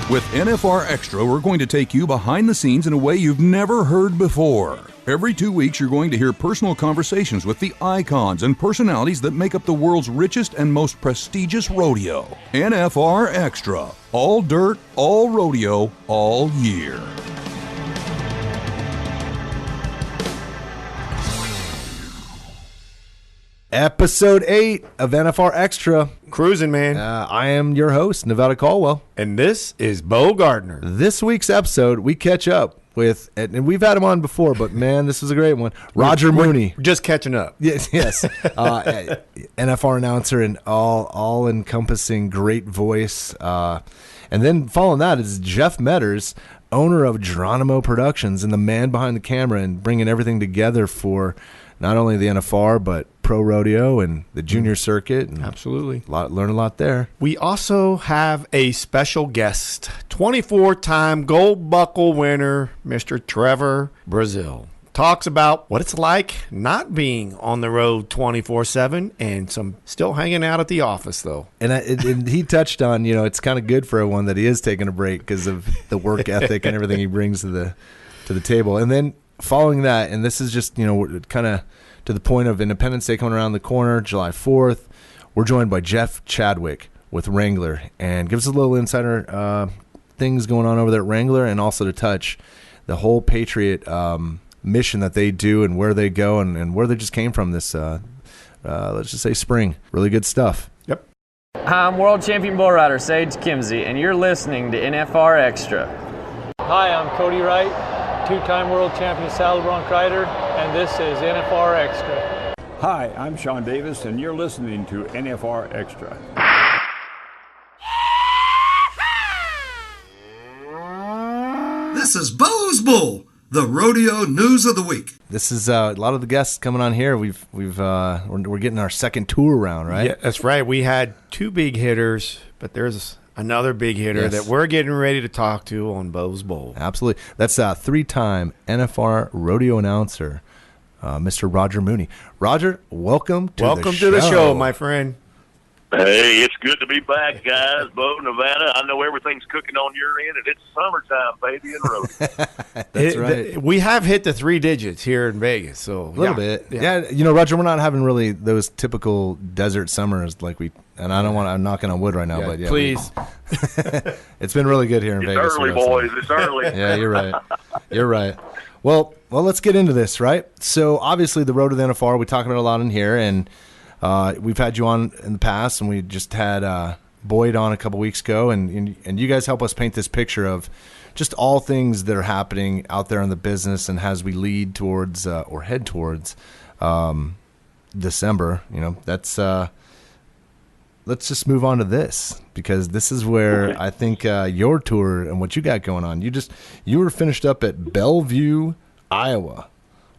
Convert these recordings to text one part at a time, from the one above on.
With NFR Extra, we're going to take you behind the scenes in a way you've never heard before. Every 2 weeks, you're going to hear personal conversations with the icons and personalities that make up the world's richest and most prestigious rodeo. NFR Extra. All dirt, all rodeo, all year. Episode 8 of NFR Extra. Cruising, man. I am your host, Nevada Caldwell. And this is Bo Gardner. This week's episode, we catch up with, and we've had him on before, but man, this is a great one. Roger Mooney. We're just catching up. Yes. NFR announcer and all-encompassing great voice. And then following that is Jeff Metters, owner of Geronimo Productions and the man behind the camera and bringing everything together for not only the NFR, but pro rodeo and the junior circuit. And absolutely. Learn a lot there. We also have a special guest, 24-time gold buckle winner, Mr. Trevor Brazile. Talks about what it's like not being on the road 24/7 and some still hanging out at the office, though. And he touched on, it's kind of good for everyone that he is taking a break because of the work ethic and everything he brings to the table. And then following that, and this is just, kind of to the point of Independence Day coming around the corner, July 4th, we're joined by Jeff Chadwick with Wrangler, and gives us a little insider things going on over there at Wrangler, and also to touch the whole Patriot mission that they do and where they go and where they just came from this, let's just say spring. Really good stuff. Yep. Hi, I'm world champion bull rider Sage Kimsey, and you're listening to NFR Extra. Hi, I'm Cody Wright, two-time world champion saddle bronc rider, and this is NFR Extra. Hi, I'm Sean Davis, and you're listening to NFR Extra. This is Bo's Bull, the rodeo news of the week. This is a lot of the guests coming on here. We're getting our second tour around, right? Yeah, that's right. We had two big hitters, but there's another big hitter that we're getting ready to talk to on Bo's Bowl. Absolutely. That's a three-time NFR rodeo announcer, Mr. Roger Mooney. Roger, welcome to the show, my friend. Hey, it's good to be back, guys. Bo, Nevada. I know everything's cooking on your end, and it's summertime, baby, in rodeo. That's right. We have hit the 3 digits here in Vegas, so a little bit. Yeah, Roger, we're not having really those typical desert summers like and I'm knocking on wood right now, but please. It's been really good here in Vegas. It's early, boys. It's early. Yeah, you're right. Well, let's get into this, right? So obviously the road to the NFR, we talk about a lot in here, and we've had you on in the past, and we just had Boyd on a couple weeks ago, and you guys help us paint this picture of just all things that are happening out there in the business, and as we lead towards or head towards December, that's let's just move on to this, because this is where I think your tour and what you got going on. You were finished up at Bellevue, Iowa.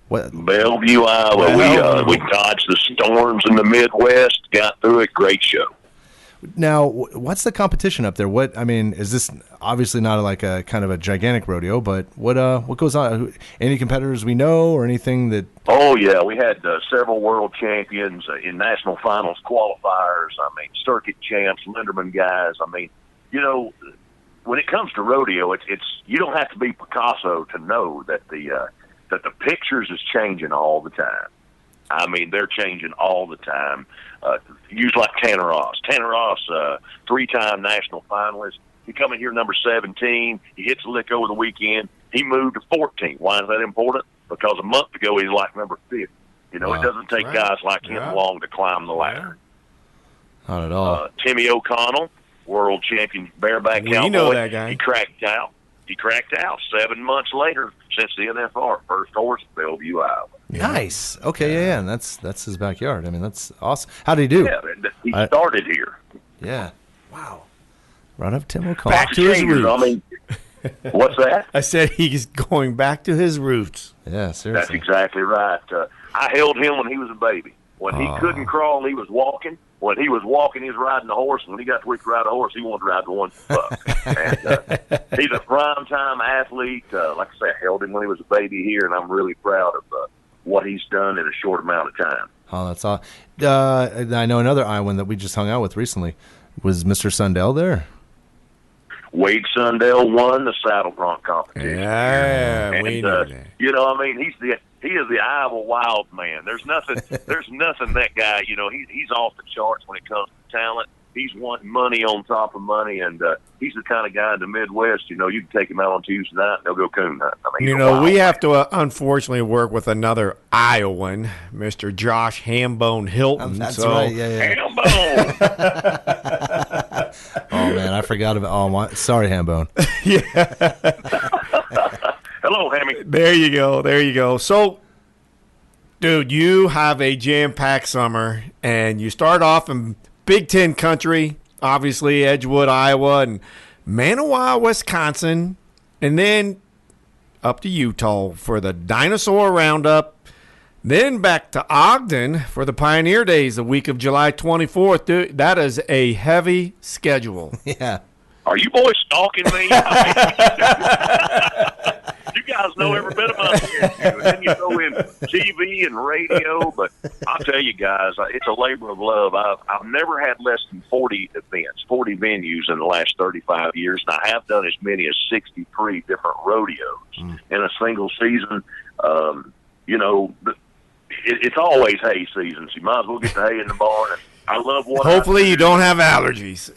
What? Bellevue, Iowa. We dodged the storms in the Midwest, got through it. Great show. Now, what's the competition up there? Is this obviously not like a kind of a gigantic rodeo, but what goes on? Any competitors we know or anything that? Oh, yeah. We had several world champions in national finals qualifiers. Circuit champs, Linderman guys. When it comes to rodeo, it's you don't have to be Picasso to know that the pictures is changing all the time. They're changing all the time. Use like Tanner Ross. Tanner Ross, 3-time national finalist. He come in here number 17. He hits a lick over the weekend. He moved to 14. Why is that important? Because a month ago he was like number 50. It doesn't take guys like him long to climb the ladder. Not at all. Timmy O'Connell, world champion bareback cowboy. You know that guy. He cracked out 7 months later since the NFR. First horse, Bellevue, Iowa. Nice. Okay, yeah, and that's his backyard. That's awesome. How did he do? Yeah, he started here. Yeah. Wow. Right up Tim O'Connell. Back to his roots. What's that? I said he's going back to his roots. Yeah, seriously. That's exactly right. I held him when he was a baby. When he couldn't crawl, he was walking. When he was walking, he was riding a horse. When he got to where he could ride a horse, he wanted to ride the one buck. And he's a prime-time athlete. Like I said, I held him when he was a baby here, and I'm really proud of what he's done in a short amount of time. Oh, that's awesome. I know another Iowan that we just hung out with recently. Was Mr. Sundell there? Wade Sundell won the saddle bronc competition. Yeah, and, we know that. You know, I mean, he is the Iowa wild man. There's nothing that guy, you know, he's off the charts when it comes to talent. He's wanting money on top of money, and he's the kind of guy in the Midwest, you know, you can take him out on Tuesday night and they'll go coon hunting. I mean, you know, we have to unfortunately work with another Iowan, Mr. Josh Hambone Hilton. That's right, yeah. Hambone! Oh, man, I forgot about sorry, Hambone. Hello, Hammy. There you go. So, dude, you have a jam-packed summer, and you start off in Big Ten country, obviously Edgewood, Iowa, and Manawa, Wisconsin, and then up to Utah for the Dinosaur Roundup, then back to Ogden for the Pioneer Days the week of July 24th. Dude, that is a heavy schedule. Yeah. Are you boys stalking me? You guys know every bit about here. And then you throw in TV and radio, but I'll tell you guys, it's a labor of love. I've never had less than 40 events, 40 venues in the last 35 years, and I have done as many as 63 different rodeos in a single season. You know, it's always hay season, so you might as well get the hay in the barn. And I love what Hopefully you don't have allergies.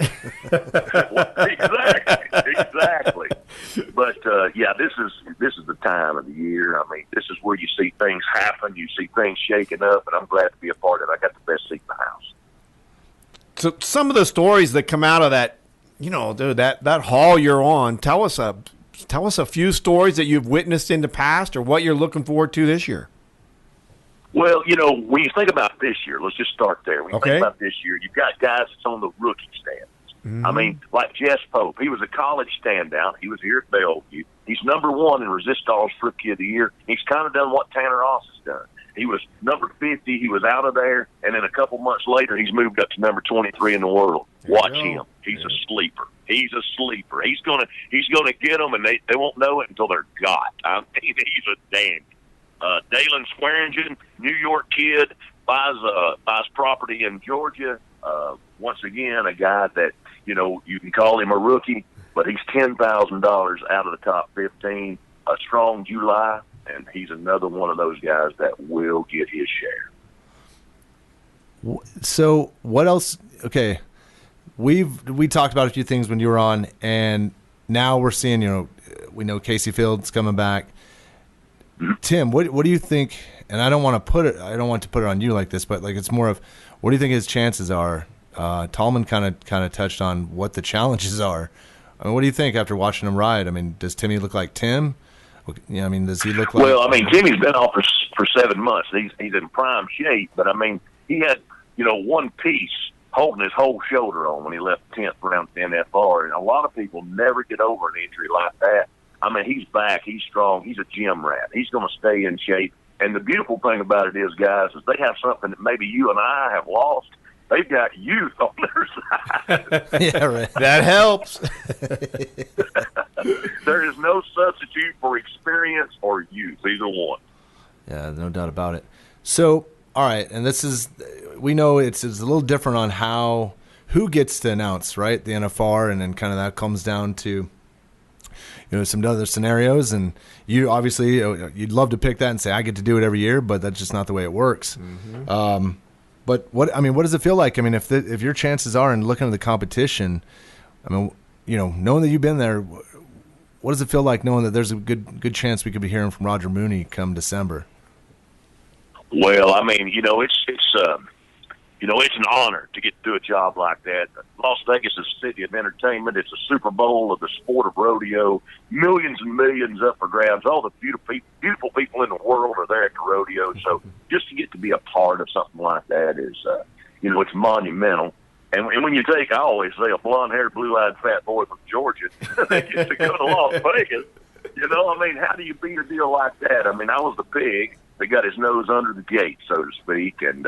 Exactly. But yeah, this is the time of the year. I mean, this is where you see things happen, you see things shaking up, and I'm glad to be a part of it. I got the best seat in the house. So some of the stories that come out of that, you know, dude, that hall you're on, tell us a few stories that you've witnessed in the past or what you're looking forward to this year. Well, you know, when you think about this year, let's just start there. When you think about this year, you've got guys that's on the rookie stands. Mm-hmm. I mean, like Jess Pope, he was a college standout. He was here at Bellevue. He's number 1 in Resistol's Rookie of the Year. He's kind of done what Tanner Ross has done. He was number 50. He was out of there, and then a couple months later, he's moved up to number 23 in the world. Watch him. He's a sleeper. He's a sleeper. He's gonna get them, and they won't know it until they're got. I mean, he's a dandy. Dalen Swearingen, New York kid, buys property in Georgia. Once again, a guy that, you know, you can call him a rookie, but he's $10,000 out of the top 15. A strong July, and he's another one of those guys that will get his share. So what else? Okay, we talked about a few things when you were on, and now we're seeing, you know, we know Casey Fields coming back. Tim, what do you think? And I don't want to put it on you like this, but like it's more of, what do you think his chances are? Tallman kind of touched on what the challenges are. I mean, what do you think after watching him ride? I mean, does Timmy look like Tim? Yeah, I mean, does he look like? Well, I mean, Timmy's been off for 7 months. He's in prime shape, but I mean, he had, you know, one piece holding his whole shoulder on when he left 10th round to NFR, and a lot of people never get over an injury like that. I mean, he's back. He's strong. He's a gym rat. He's going to stay in shape. And the beautiful thing about it is, guys, is they have something that maybe you and I have lost. They've got youth on their side. Yeah, right. That helps. There is no substitute for experience or youth, either one. Yeah, no doubt about it. So, all right, and this is, we know it's a little different on who gets to announce, right? The NFR, and then kind of that comes down to, you know, some other scenarios, and you obviously, you'd love to pick that and say, I get to do it every year, but that's just not the way it works. Mm-hmm. But what does it feel like? I mean, if your chances are, and looking at the competition, I mean, you know, knowing that you've been there, what does it feel like knowing that there's a good chance we could be hearing from Roger Mooney come December? Well, I mean, you know, it's an honor to get to do a job like that. Las Vegas is a city of entertainment. It's a Super Bowl of the sport of rodeo. Millions and millions up for grabs. All the beautiful people in the world are there at the rodeo. So just to get to be a part of something like that is, you know, it's monumental. And when you take, I always say, a blonde-haired, blue-eyed fat boy from Georgia that gets to go to Las Vegas, you know, I mean, how do you beat a deal like that? I mean, I was the pig that got his nose under the gate, so to speak, and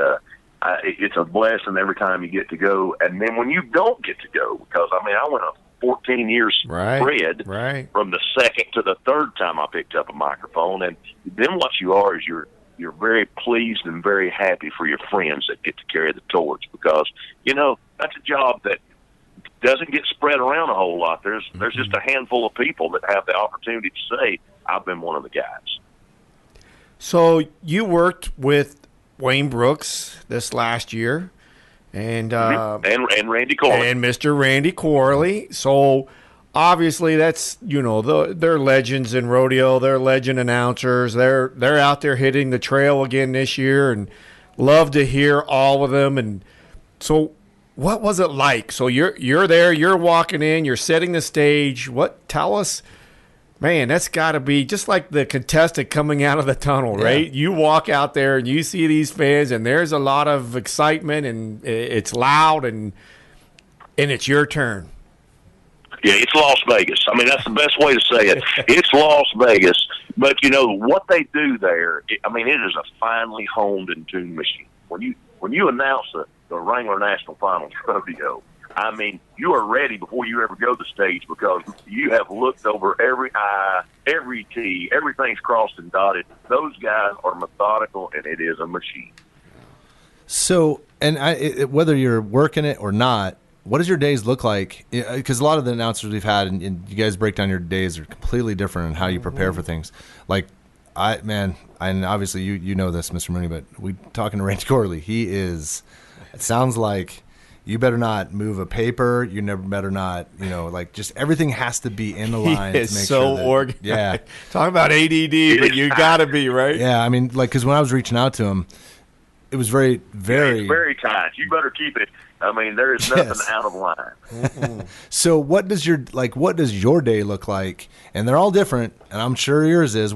it's a blessing every time you get to go. And then when you don't get to go, because, I mean, I went a 14 years spread from the second to the third time I picked up a microphone, and then what you are is you're very pleased and very happy for your friends that get to carry the torch, because, you know, that's a job that doesn't get spread around a whole lot. There's just a handful of people that have the opportunity to say, I've been one of the guys. So you worked with Wayne Brooks this last year, and Randy Corley. And Mr. Randy Corley. So obviously that's, they're legends in rodeo. They're legend announcers. They're out there hitting the trail again this year, and love to hear all of them. And so what was it like? So you're there, you're walking in, you're setting the stage. Tell us. Man, that's got to be just like the contestant coming out of the tunnel, right? Yeah. You walk out there and you see these fans, and there's a lot of excitement, and it's loud, and it's your turn. Yeah, it's Las Vegas. I mean, that's the best way to say it. It's Las Vegas. But, what they do there, it is a finely honed and tuned machine. When you announce the Wrangler National Finals rodeo, you are ready before you ever go to the stage, because you have looked over every I, every T, everything's crossed and dotted. Those guys are methodical, and it is a machine. So, and whether you're working it or not, what does your days look like? Because a lot of the announcers we've had, and you guys break down your days, are completely different in how you prepare for things. Like, and obviously you know this, Mr. Mooney, but we talking to Randy Corley. It sounds like you better not move a paper. You better not, just everything has to be in the line. He is so organized. Yeah. Talk about ADD, but you got to be, right? Yeah, because when I was reaching out to him, it was very, very... It's very tight. You better keep it. There is nothing out of line. So what does your day look like? And they're all different, and I'm sure yours is.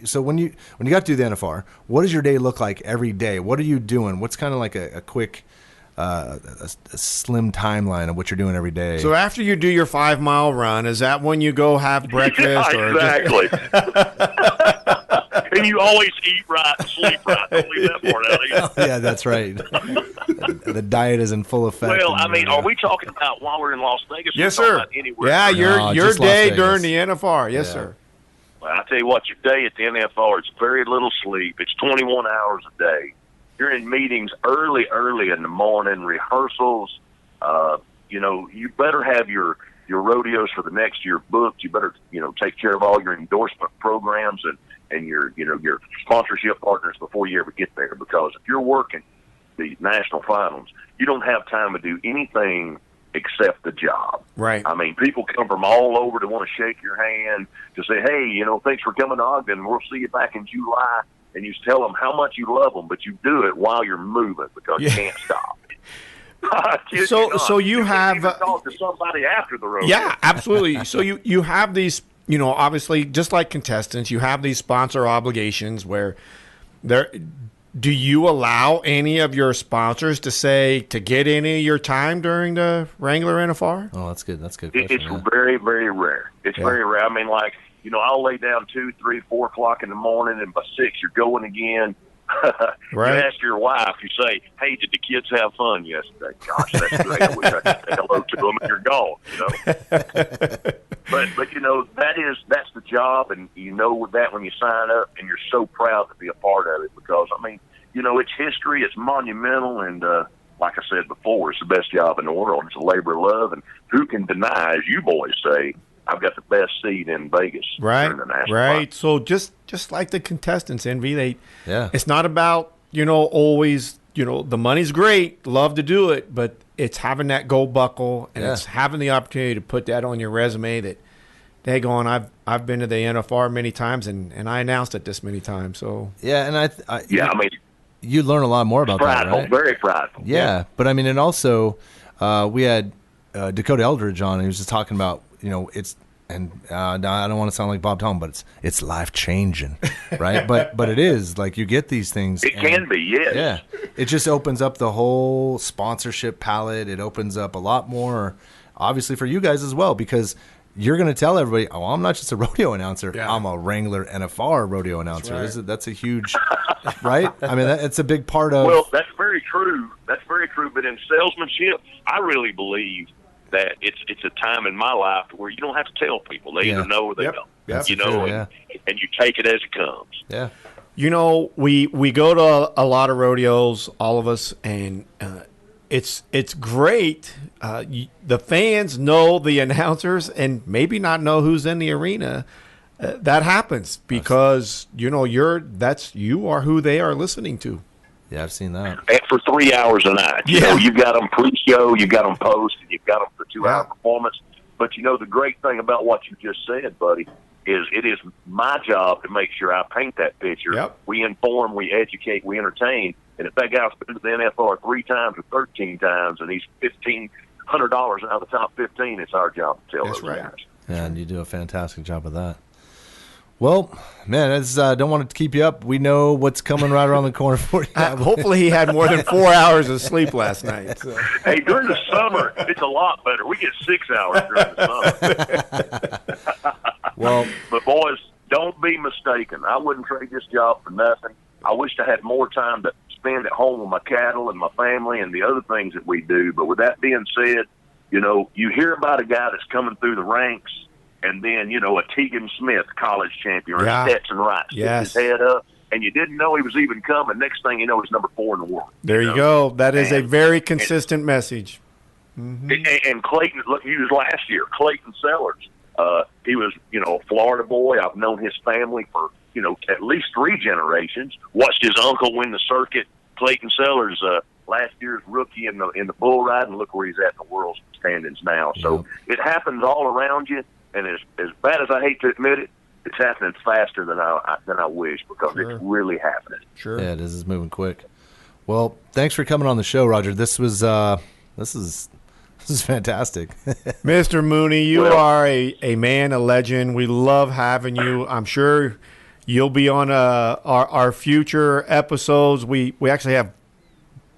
So when you got to do the NFR, what does your day look like every day? What are you doing? What's kind of like a quick... a slim timeline of what you're doing every day. So after you do your 5-mile run, is that when you go have breakfast? Exactly. And you always eat right and sleep right. Don't leave that part out either. Yeah, that's right. The diet is in full effect. Well, are we talking about while we're in Las Vegas? Yes, sir. Yeah, your day during the NFR. Yes, sir. Well, I tell you what, your day at the NFR, it's very little sleep. It's 21 hours a day. You're in meetings early in the morning, rehearsals. You better have your rodeos for the next year booked. You better, take care of all your endorsement programs and your sponsorship partners before you ever get there. Because if you're working the national finals, you don't have time to do anything except the job. Right. People come from all over to want to shake your hand, to say, hey, thanks for coming to Ogden. We'll see you back in July. And you tell them how much you love them, but you do it while you're moving because you can't stop. So you have talk to somebody after the rodeo. Yeah, absolutely. So you have these, obviously, just like contestants, you have these sponsor obligations where do you allow any of your sponsors to get any of your time during the Wrangler NFR? Oh, that's good. That's good. It's very, very rare. It's very rare. I'll lay down 2, 3, 4 o'clock in the morning, and by 6 you're going again. Right. You ask your wife, you say, hey, did the kids have fun yesterday? Gosh, that's great. I wish I could say hello to them, and you're gone, But that's the job, and you know that when you sign up, and you're so proud to be a part of it because, it's history, it's monumental, and like I said before, it's the best job in the world. It's a labor of love, and who can deny, as you boys say, I've got the best seat in Vegas. Right, the national right. So just like the contestants, Envy, it's not about, always, the money's great, love to do it, but it's having that gold buckle and it's having the opportunity to put that on your resume that, daggone, I've been to the NFR many times and I announced it this many times. So and you learn a lot more about that, right? Very prideful. Yeah, but and also we had Dakota Eldridge on. He was just talking about it's I don't want to sound like Bob Tom, but it's life changing, right? but it is like you get these things. It can be, yes. Yeah, it just opens up the whole sponsorship palette. It opens up a lot more, obviously for you guys as well, because you're going to tell everybody, oh, I'm not just a rodeo announcer. Yeah. I'm a Wrangler NFR rodeo announcer. That's, that's a huge, right? It's a big part of. Well, that's very true. That's very true. But in salesmanship, I really believe that it's a time in my life where you don't have to tell people. They either know or they don't. That's true, and you take it as it comes. Yeah. We go to a lot of rodeos, all of us, and it's great. The fans know the announcers and maybe not know who's in the arena. That happens because you are who they are listening to. Yeah, I've seen that. And for 3 hours a night. You know, you've got them pre-show, you've got them post, and you've got them for 2-hour performance. But you know, the great thing about what you just said, buddy, is it is my job to make sure I paint that picture. Yep. We inform, we educate, we entertain. And if that guy's been to the NFR 3 times or 13 times and he's $1,500 out of the top 15, it's our job to tell those guys. Yeah, and you do a fantastic job of that. Well, man, I don't want to keep you up. We know what's coming right around the corner for you. Hopefully he had more than 4 hours of sleep last night. So. Hey, during the summer, it's a lot better. We get 6 hours during the summer. But boys, don't be mistaken. I wouldn't trade this job for nothing. I wish I had more time to spend at home with my cattle and my family and the other things that we do. But with that being said, you know, you hear about a guy that's coming through the ranks, and then, you know, a Tegan Smith college champion or a Stetson Wright sticks his head up, and you didn't know he was even coming. Next thing you know, he's number 4 in the world. There you go. That is a very consistent message. Mm-hmm. And Clayton, look, he was last year, Clayton Sellers. He was, you know, a Florida boy. I've known his family for, you know, at least 3 generations. Watched his uncle win the circuit. Clayton Sellers, last year's rookie in the bull ride, and look where he's at in the world standings now. So it happens all around you. And as bad as I hate to admit it, it's happening faster than I wish because it's really happening. Sure. Yeah, it is. It's moving quick. Well, thanks for coming on the show, Roger. This is fantastic. Mr. Mooney, you are a man, a legend. We love having you. I'm sure you'll be on our future episodes. We actually have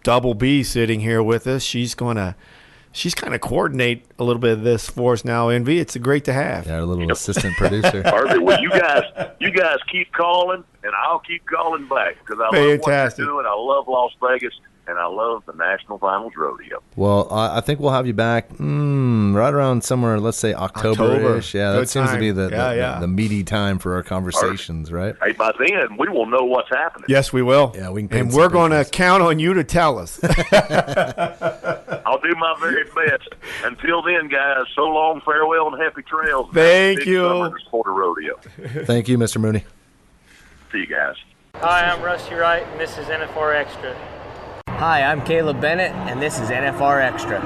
Double B sitting here with us. She's kind of coordinate a little bit of this for us now, Envy. It's great to have. Yeah, our little assistant producer. Perfect. Well, you guys keep calling, and I'll keep calling back because I love what you're doing. I love Las Vegas, and I love the National Finals Rodeo. Well, I think we'll have you back right around somewhere, let's say October-ish. Yeah, that seems to be the meaty time for our conversations, right? Hey, by then, we will know what's happening. Yes, we will. Yeah, we can. And we're going to count on you to tell us. I'll do my very best. Until then, guys, so long, farewell, and happy trails. Thank you. For the rodeo. Thank you, Mr. Mooney. See you guys. Hi, I'm Rusty Wright, and this is NFR Extra. Hi, I'm Caleb Bennett, and this is NFR Extra.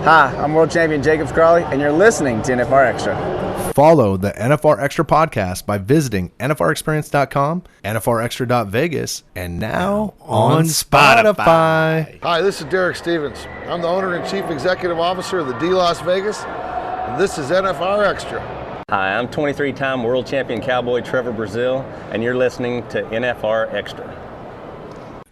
Hi, I'm World Champion Jacob Scrawley, and you're listening to NFR Extra. Follow the NFR Extra podcast by visiting NFRexperience.com, NFRextra.Vegas, and now on Spotify. Hi, this is Derek Stevens. I'm the owner and chief executive officer of the D Las Vegas, and this is NFR Extra. Hi, I'm 23-time world champion cowboy Trevor Brazile, and you're listening to NFR Extra.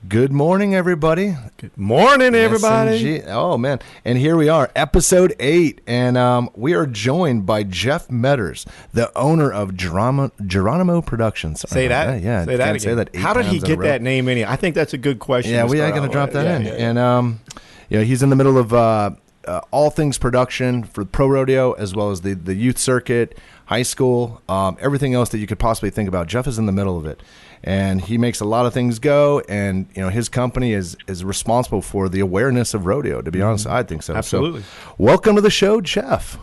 Good morning, everybody. Good morning, everybody. SNG. Oh, man. And here we are, episode 8. And we are joined by Jeff Metters, the owner of Geronimo Productions. Say that. Yeah, say that again. How did he get that name in here? I think that's a good question. Yeah, we are going to drop that in. Yeah. And he's in the middle of all things production for pro rodeo, as well as the youth circuit, high school, everything else that you could possibly think about. Jeff is in the middle of it. And he makes a lot of things go, and his company is responsible for the awareness of rodeo. To be honest, I think so. Absolutely. So, welcome to the show, Jeff.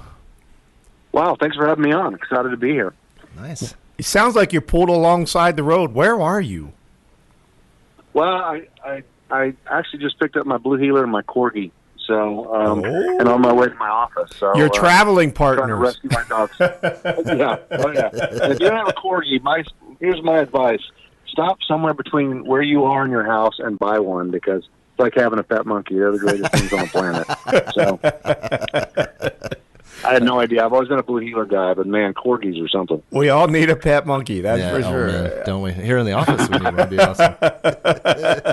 Wow, thanks for having me on. Excited to be here. Nice. It sounds like you're pulled alongside the road. Where are you? Well, I actually just picked up my blue heeler and my corgi, and on my way to my office. So you're traveling partners. Trying to rescue my dogs. Yeah. If you don't have a corgi, here's my advice. Stop somewhere between where you are in your house and buy one, because it's like having a pet monkey. They're the greatest things on the planet. So I had no idea. I've always been a blue heeler guy, but man, corgis or something. We all need a pet monkey. That's for sure. Man, don't we? Here in the office, we need one. That'd be awesome.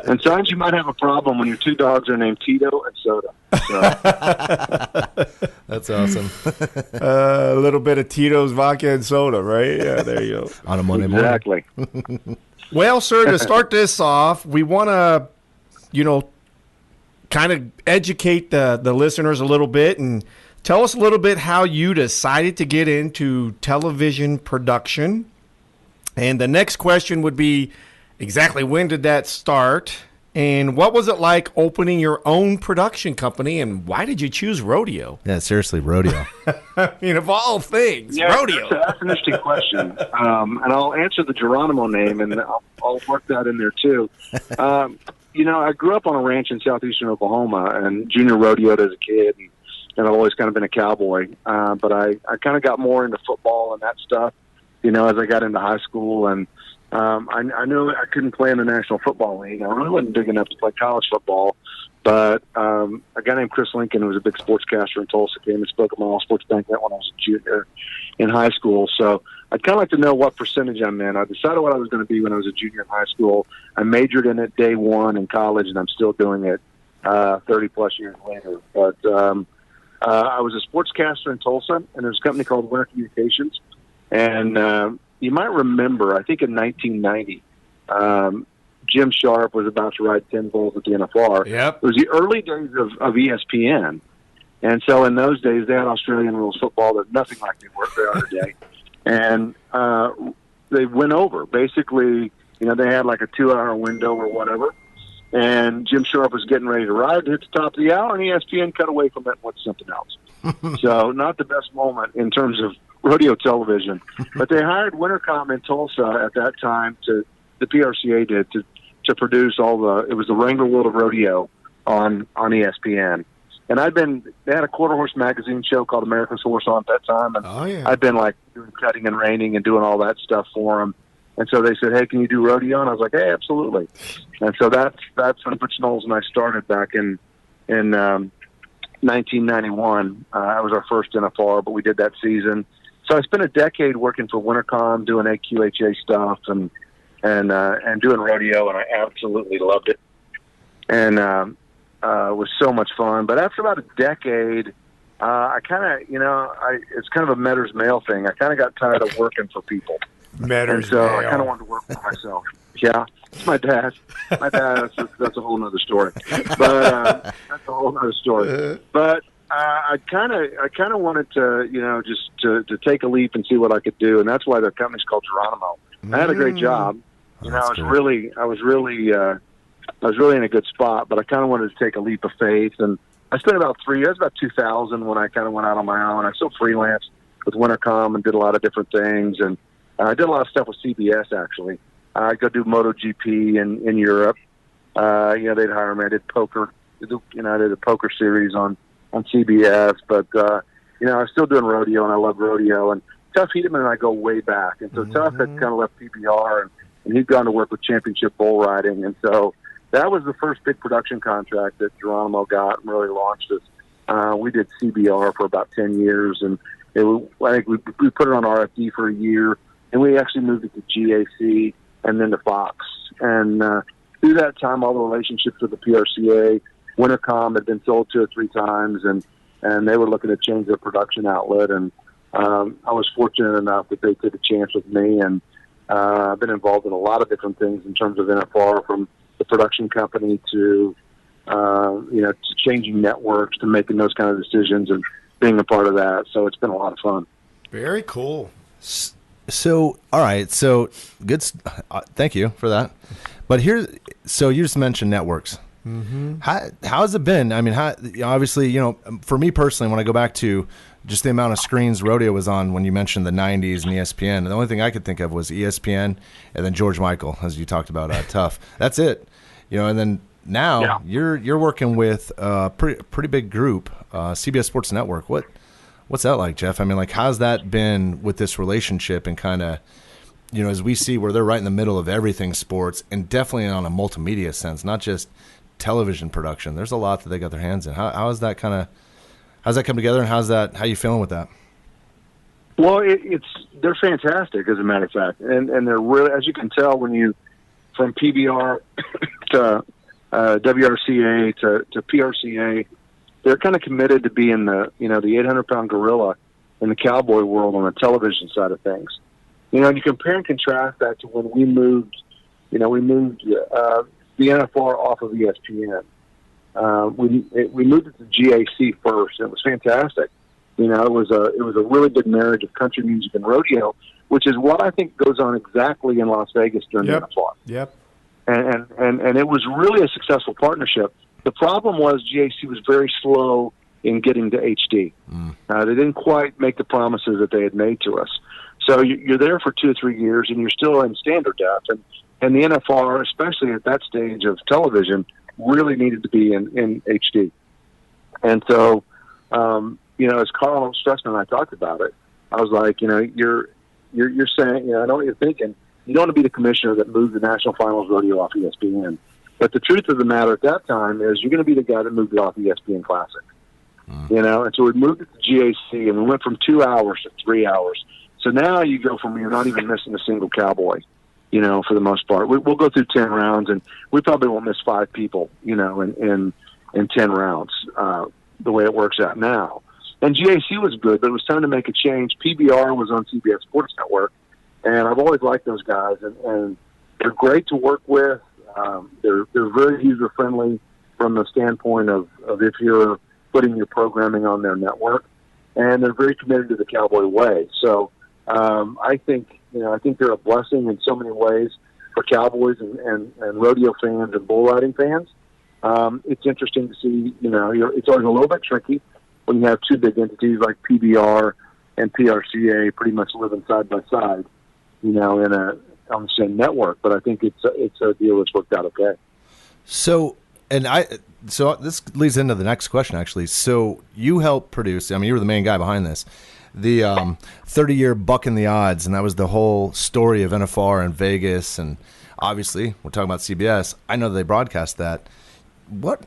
And sometimes you might have a problem when your 2 dogs are named Tito and Soda. So. That's awesome. A little bit of Tito's vodka and soda, right? Yeah, there you go. On a Monday morning. Exactly. Well, sir, to start this off, we want to, kind of educate the listeners a little bit and tell us a little bit how you decided to get into television production. And the next question would be, exactly when did that start? And what was it like opening your own production company, and why did you choose rodeo? Yeah, seriously, rodeo. I mean, of all things, rodeo. That's an interesting question. And I'll answer the Geronimo name, and I'll work that in there too. I grew up on a ranch in southeastern Oklahoma and junior rodeoed as a kid, and I've always kind of been a cowboy. But I kind of got more into football and that stuff, as I got into high school. And I knew I couldn't play in the National Football League. I really wasn't big enough to play college football. But a guy named Chris Lincoln, who was a big sportscaster in Tulsa, came and spoke at my all-sports banquet when I was a junior in high school. So I'd kind of like to know what percentage I'm in. I decided what I was going to be when I was a junior in high school. I majored in it day one in college, and I'm still doing it 30-plus years later. But I was a sportscaster in Tulsa, and there's a company called Winter Communications. And you might remember, I think in 1990, Jim Sharp was about to ride 10 bulls at the NFR. Yep. It was the early days of ESPN. And so in those days, they had Australian rules football. They're nothing like they are today. And they went over. Basically, they had like a 2-hour window or whatever. And Jim Sharp was getting ready to ride to hit the top of the hour, and ESPN cut away from it and went to something else. So not the best moment in terms of rodeo television. But they hired Wintercom in Tulsa at that time the PRCA did, to produce it was the Wrangler World of Rodeo on ESPN. And they had a quarter horse magazine show called America's Horse on at that time. And I'd been like doing cutting and reining and doing all that stuff for them. And so they said, "Hey, can you do rodeo?" And I was like, "Hey, absolutely." And so that's when Butch Knowles and I started back in 1991. That was our first NFR, but we did that season. So I spent a decade working for Wintercom, doing AQHA stuff and doing rodeo, and I absolutely loved it. And it was so much fun. But after about a decade, I kind of, it's kind of a Metter's Mail thing. I kind of got tired of working for people. Metter's Mail. I kind of wanted to work for myself. Yeah, it's my dad. That's a whole other story. But that's a whole other story. But I kind of wanted to, just to take a leap and see what I could do, and that's why the company's called Geronimo. I had a great job. I was really in a good spot, but I kind of wanted to take a leap of faith. And I spent about 3 years, about 2000, when I kind of went out on my own. I still freelanced with Wintercom and did a lot of different things. And I did a lot of stuff with CBS, actually. I'd go do MotoGP in Europe. They'd hire me. I did poker. I did a poker series on CBS. But, I was still doing rodeo, and I love rodeo. And Tuff Hedeman and I go way back. And so Tuff had kind of left PBR, and he'd gone to work with Championship Bull Riding. And so that was the first big production contract that Geronimo got and really launched us. We did CBR for about 10 years, and I think we put it on RFD for a year, and we actually moved it to GAC and then to Fox. And through that time, all the relationships with the PRCA, Wintercom had been sold 2 or 3 times, and they were looking to change their production outlet. And I was fortunate enough that they took a chance with me, and I've been involved in a lot of different things in terms of NFR, from the production company to to changing networks, to making those kind of decisions and being a part of that. So it's been a lot of fun. Very cool. So, all right. So good. Thank you for that. But so you just mentioned networks. Mm-hmm. How's it been? I mean, obviously, for me personally, when I go back to just the amount of screens rodeo was on when you mentioned the 90s and ESPN, the only thing I could think of was ESPN and then George Michael, as you talked about, Tough. That's it. And then now you're working with a pretty big group, CBS Sports Network. What's that like, Jeff? I mean, like, how's that been with this relationship and kind of, as we see where they're right in the middle of everything sports, and definitely on a multimedia sense, not just television production. There's a lot that they got their hands in. How's that come together, and how you feeling with that? Well, they're fantastic, as a matter of fact, and they're really, as you can tell, from PBR to WRCA to PRCA, they're kind of committed to being the 800-pound gorilla in the cowboy world on the television side of things. And you compare and contrast that to when we moved the NFR off of ESPN. We moved it to GAC first, and it was fantastic. It was a really good marriage of country music and rodeo, which is what I think goes on exactly in Las Vegas during the NFR. Yep. and it was really a successful partnership. The problem was GAC was very slow in getting to HD. They didn't quite make the promises that they had made to us. So you're there for 2 or 3 years, and you're still in standard def. And the NFR, especially at that stage of television, really needed to be in HD. And so, as Carl Stressman and I talked about it, I was like, you're saying, I know what you're thinking. You don't want to be the commissioner that moved the National Finals Rodeo off ESPN. But the truth of the matter at that time is you're going to be the guy that moved it off ESPN Classic. And so we moved it to GAC, and we went from 2 hours to 3 hours. So now you go from you're not even missing a single cowboy, for the most part. We'll go through 10 rounds, and we probably won't miss 5 people, in 10 rounds, the way it works out now. And GAC was good, but it was time to make a change. PBR was on CBS Sports Network, and I've always liked those guys, and they're great to work with. They're very user-friendly from the standpoint of if you're putting your programming on their network, and they're very committed to the Cowboy way. So I think they're a blessing in so many ways for Cowboys and rodeo fans and bull riding fans. It's interesting to see, it's always a little bit tricky when you have 2 big entities like PBR and PRCA pretty much living side by side, on the same network. But I think it's a deal that's worked out okay. So this leads into the next question, actually. So you helped produce, you were the main guy behind this, the 30-year Bucking the Odds, and that was the whole story of NFR and Vegas, and obviously, we're talking about CBS. I know they broadcast that. What?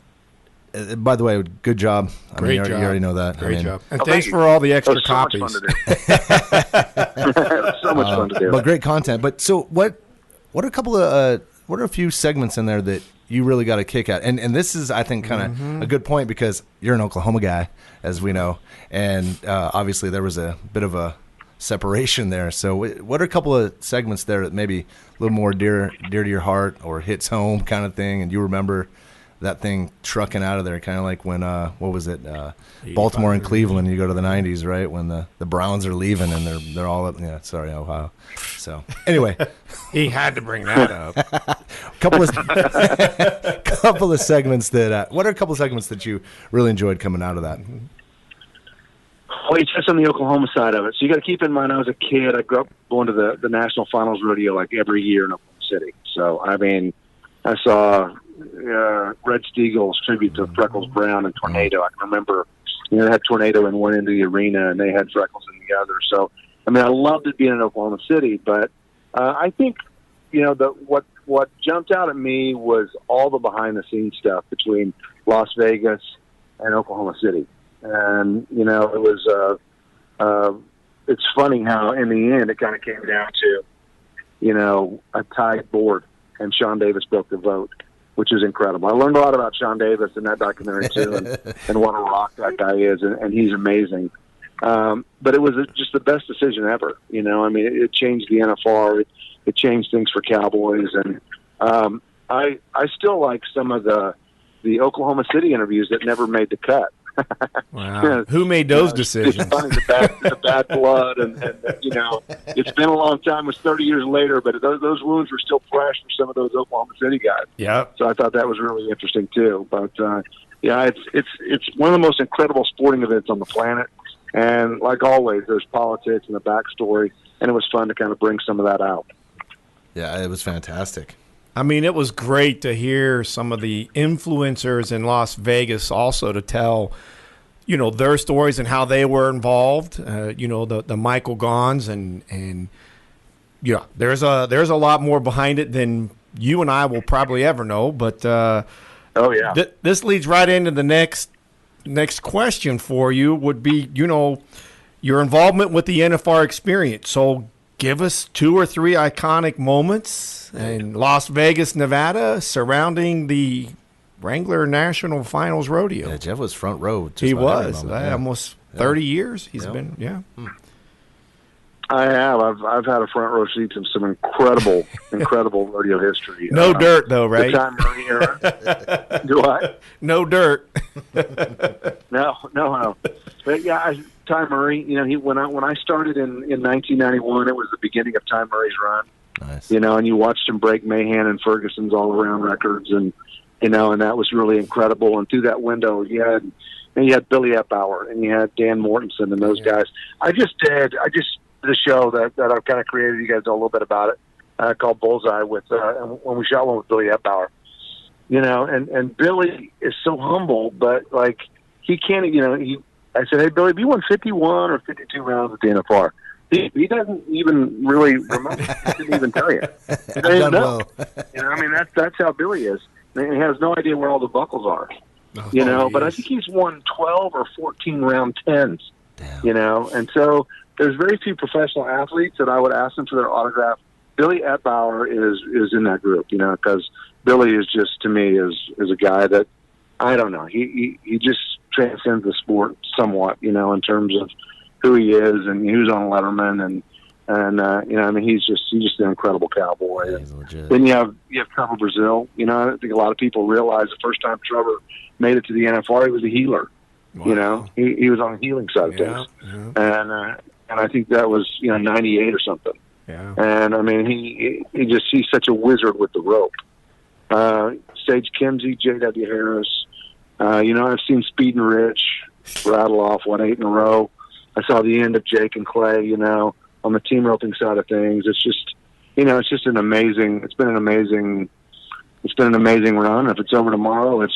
By the way, good job. Great job. You already know that. Great job. And thanks for all the extra copies. So much fun to do. But great content. But so what are a couple of what are a few segments in there that you really got a kick at? And this is, I think, kind of a good point because you're an Oklahoma guy, as we know, and obviously there was a bit of a separation there. So what are a couple of segments there that maybe a little more dear to your heart or hits home kind of thing, and you remember that thing trucking out of there, kind of like when what was it, Baltimore and Cleveland? You go to the '90s, right, when the Browns are leaving and they're all up. Yeah, sorry, Ohio. So anyway, he had to bring that up. couple of segments that. What are a couple of segments that you really enjoyed coming out of that? Well, you touched on the Oklahoma side of it. So you got to keep in mind, I was a kid. I grew up going to the National Finals Rodeo like every year in Oklahoma City. So I saw Red Steagall's tribute to Freckles Brown and Tornado. I can remember, they had Tornado in one end of the arena and they had Freckles in the other. So, I loved it being in Oklahoma City, but I think, what jumped out at me was all the behind the scenes stuff between Las Vegas and Oklahoma City. And, it was, it's funny how in the end it kind of came down to, a tied board and Sean Davis broke the vote, which is incredible. I learned a lot about Sean Davis in that documentary too, and what a rock that guy is, and he's amazing. But it was just the best decision ever. It changed the NFR, it changed things for Cowboys, and I still like some of the Oklahoma City interviews that never made the cut. Wow. Who made those decisions? It's funny, the bad blood, and it's been a long time. It was 30 years later, but those wounds were still fresh for some of those Oklahoma City guys. Yeah. So I thought that was really interesting too. But it's one of the most incredible sporting events on the planet. And like always, there's politics and a backstory, and it was fun to kind of bring some of that out. Yeah, it was fantastic. It was great to hear some of the influencers in Las Vegas also to tell, their stories and how they were involved. The Michael Gons and there's a lot more behind it than you and I will probably ever know. But this leads right into the next question for you would be, your involvement with the NFR experience. So give us 2 or 3 iconic moments in Las Vegas, Nevada, surrounding the Wrangler National Finals Rodeo. Yeah, Jeff was front row. He was. Almost 30 years he's been, I have. I've had a front row seat to some incredible rodeo history. No dirt, though, right? The Ty Murray era. Do I? No dirt. No. But Ty Murray. When I started in 1991, it was the beginning of Ty Murray's run. Nice. You know, and you watched him break Mahan and Ferguson's all-around records, and you know, and that was really incredible. And through that window, you had Billy Epauer and you had Dan Mortensen and those guys. I just did a show that I've kind of created. You guys know a little bit about it, called Bullseye with when we shot one with Billy Epauer. You know, and Billy is so humble, but like he can't. You know, I said, hey Billy, have you won 51 or 52 rounds at the NFR? He doesn't even really remember. He didn't even tell you. He doesn't even know. You know, I mean, that's how Billy is. And he has no idea where all the buckles are. You know, but I think he's won 12 or 14 round 10s. Damn. You know, and so there's very few professional athletes that I would ask them for their autograph. Billy Epauer is in that group, you know, because Billy is just, to me, is a guy that, I don't know, he just transcends the sport somewhat, you know, in terms of who he is, and he was on Letterman, and you know, I mean, he's just an incredible cowboy. And then you have Trevor Brazile. You know, I think a lot of people realize the first time Trevor made it to the NFR, he was a healer. Wow. You know, he was on the healing side of things, and I think that was, you know, 98 or something. Yeah. And I mean, he's such a wizard with the rope. Sage Kimzey, J.W. Harris. You know, I've seen Speed and Rich rattle off 8 in a row. I saw the end of Jake and Clay, you know, on the team roping side of things. It's just, you know, it's been an amazing run. If it's over tomorrow,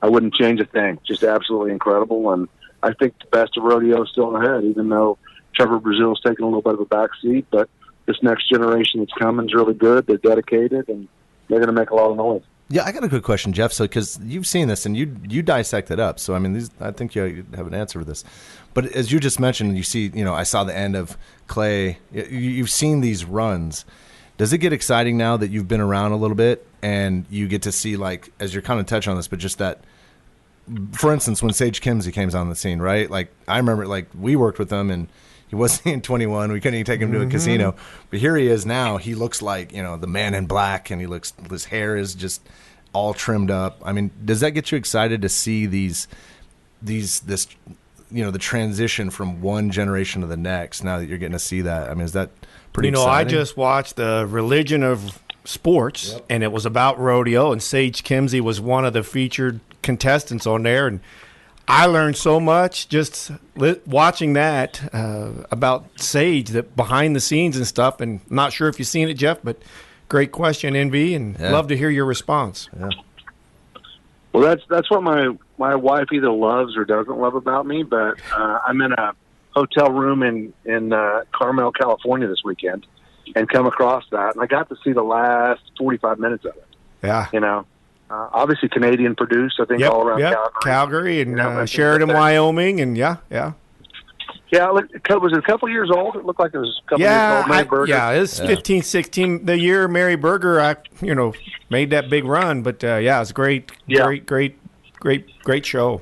I wouldn't change a thing. Just absolutely incredible. And I think the best of rodeo is still ahead, even though Trevor Brazile's taking a little bit of a back seat. But this next generation that's coming is really good. They're dedicated, and they're going to make a lot of noise. Yeah, I got a good question, Jeff. So, because you've seen this and you dissect it up, so I mean, I think you have an answer for this. But as you just mentioned, you see, you know, I saw the end of Clay. You've seen these runs. Does it get exciting now that you've been around a little bit and you get to see, like, as you're kind of touching on this, but just that, for instance, when Sage Kimzey came on the scene, right? Like, I remember, like, we worked with him and he wasn't in 21. We couldn't even take him to a casino. But here he is now. He looks like, you know, the man in black, and his hair is just all trimmed up. I mean, does that get you excited to see this, you know, the transition from one generation to the next now that you're getting to see that? I mean, is that pretty exciting? I just watched the Religion of Sports, and it was about rodeo, and Sage Kimzey was one of the featured contestants on there, and I learned so much just watching that about Sage, that behind the scenes and stuff. And not sure if you've seen it, Jeff, but great question, NV, and love to hear your response. Yeah. Well, that's what my wife either loves or doesn't love about me. But I'm in a hotel room in Carmel, California this weekend, and come across that, and I got to see the last 45 minutes of it. Yeah, you know. Obviously Canadian produced, I think, all around Calgary and Sheridan, Wyoming, and Yeah, was it a couple years old? It looked like it was a couple years old. It was 15, 16. The year Mary Berger, made that big run. But it was great show.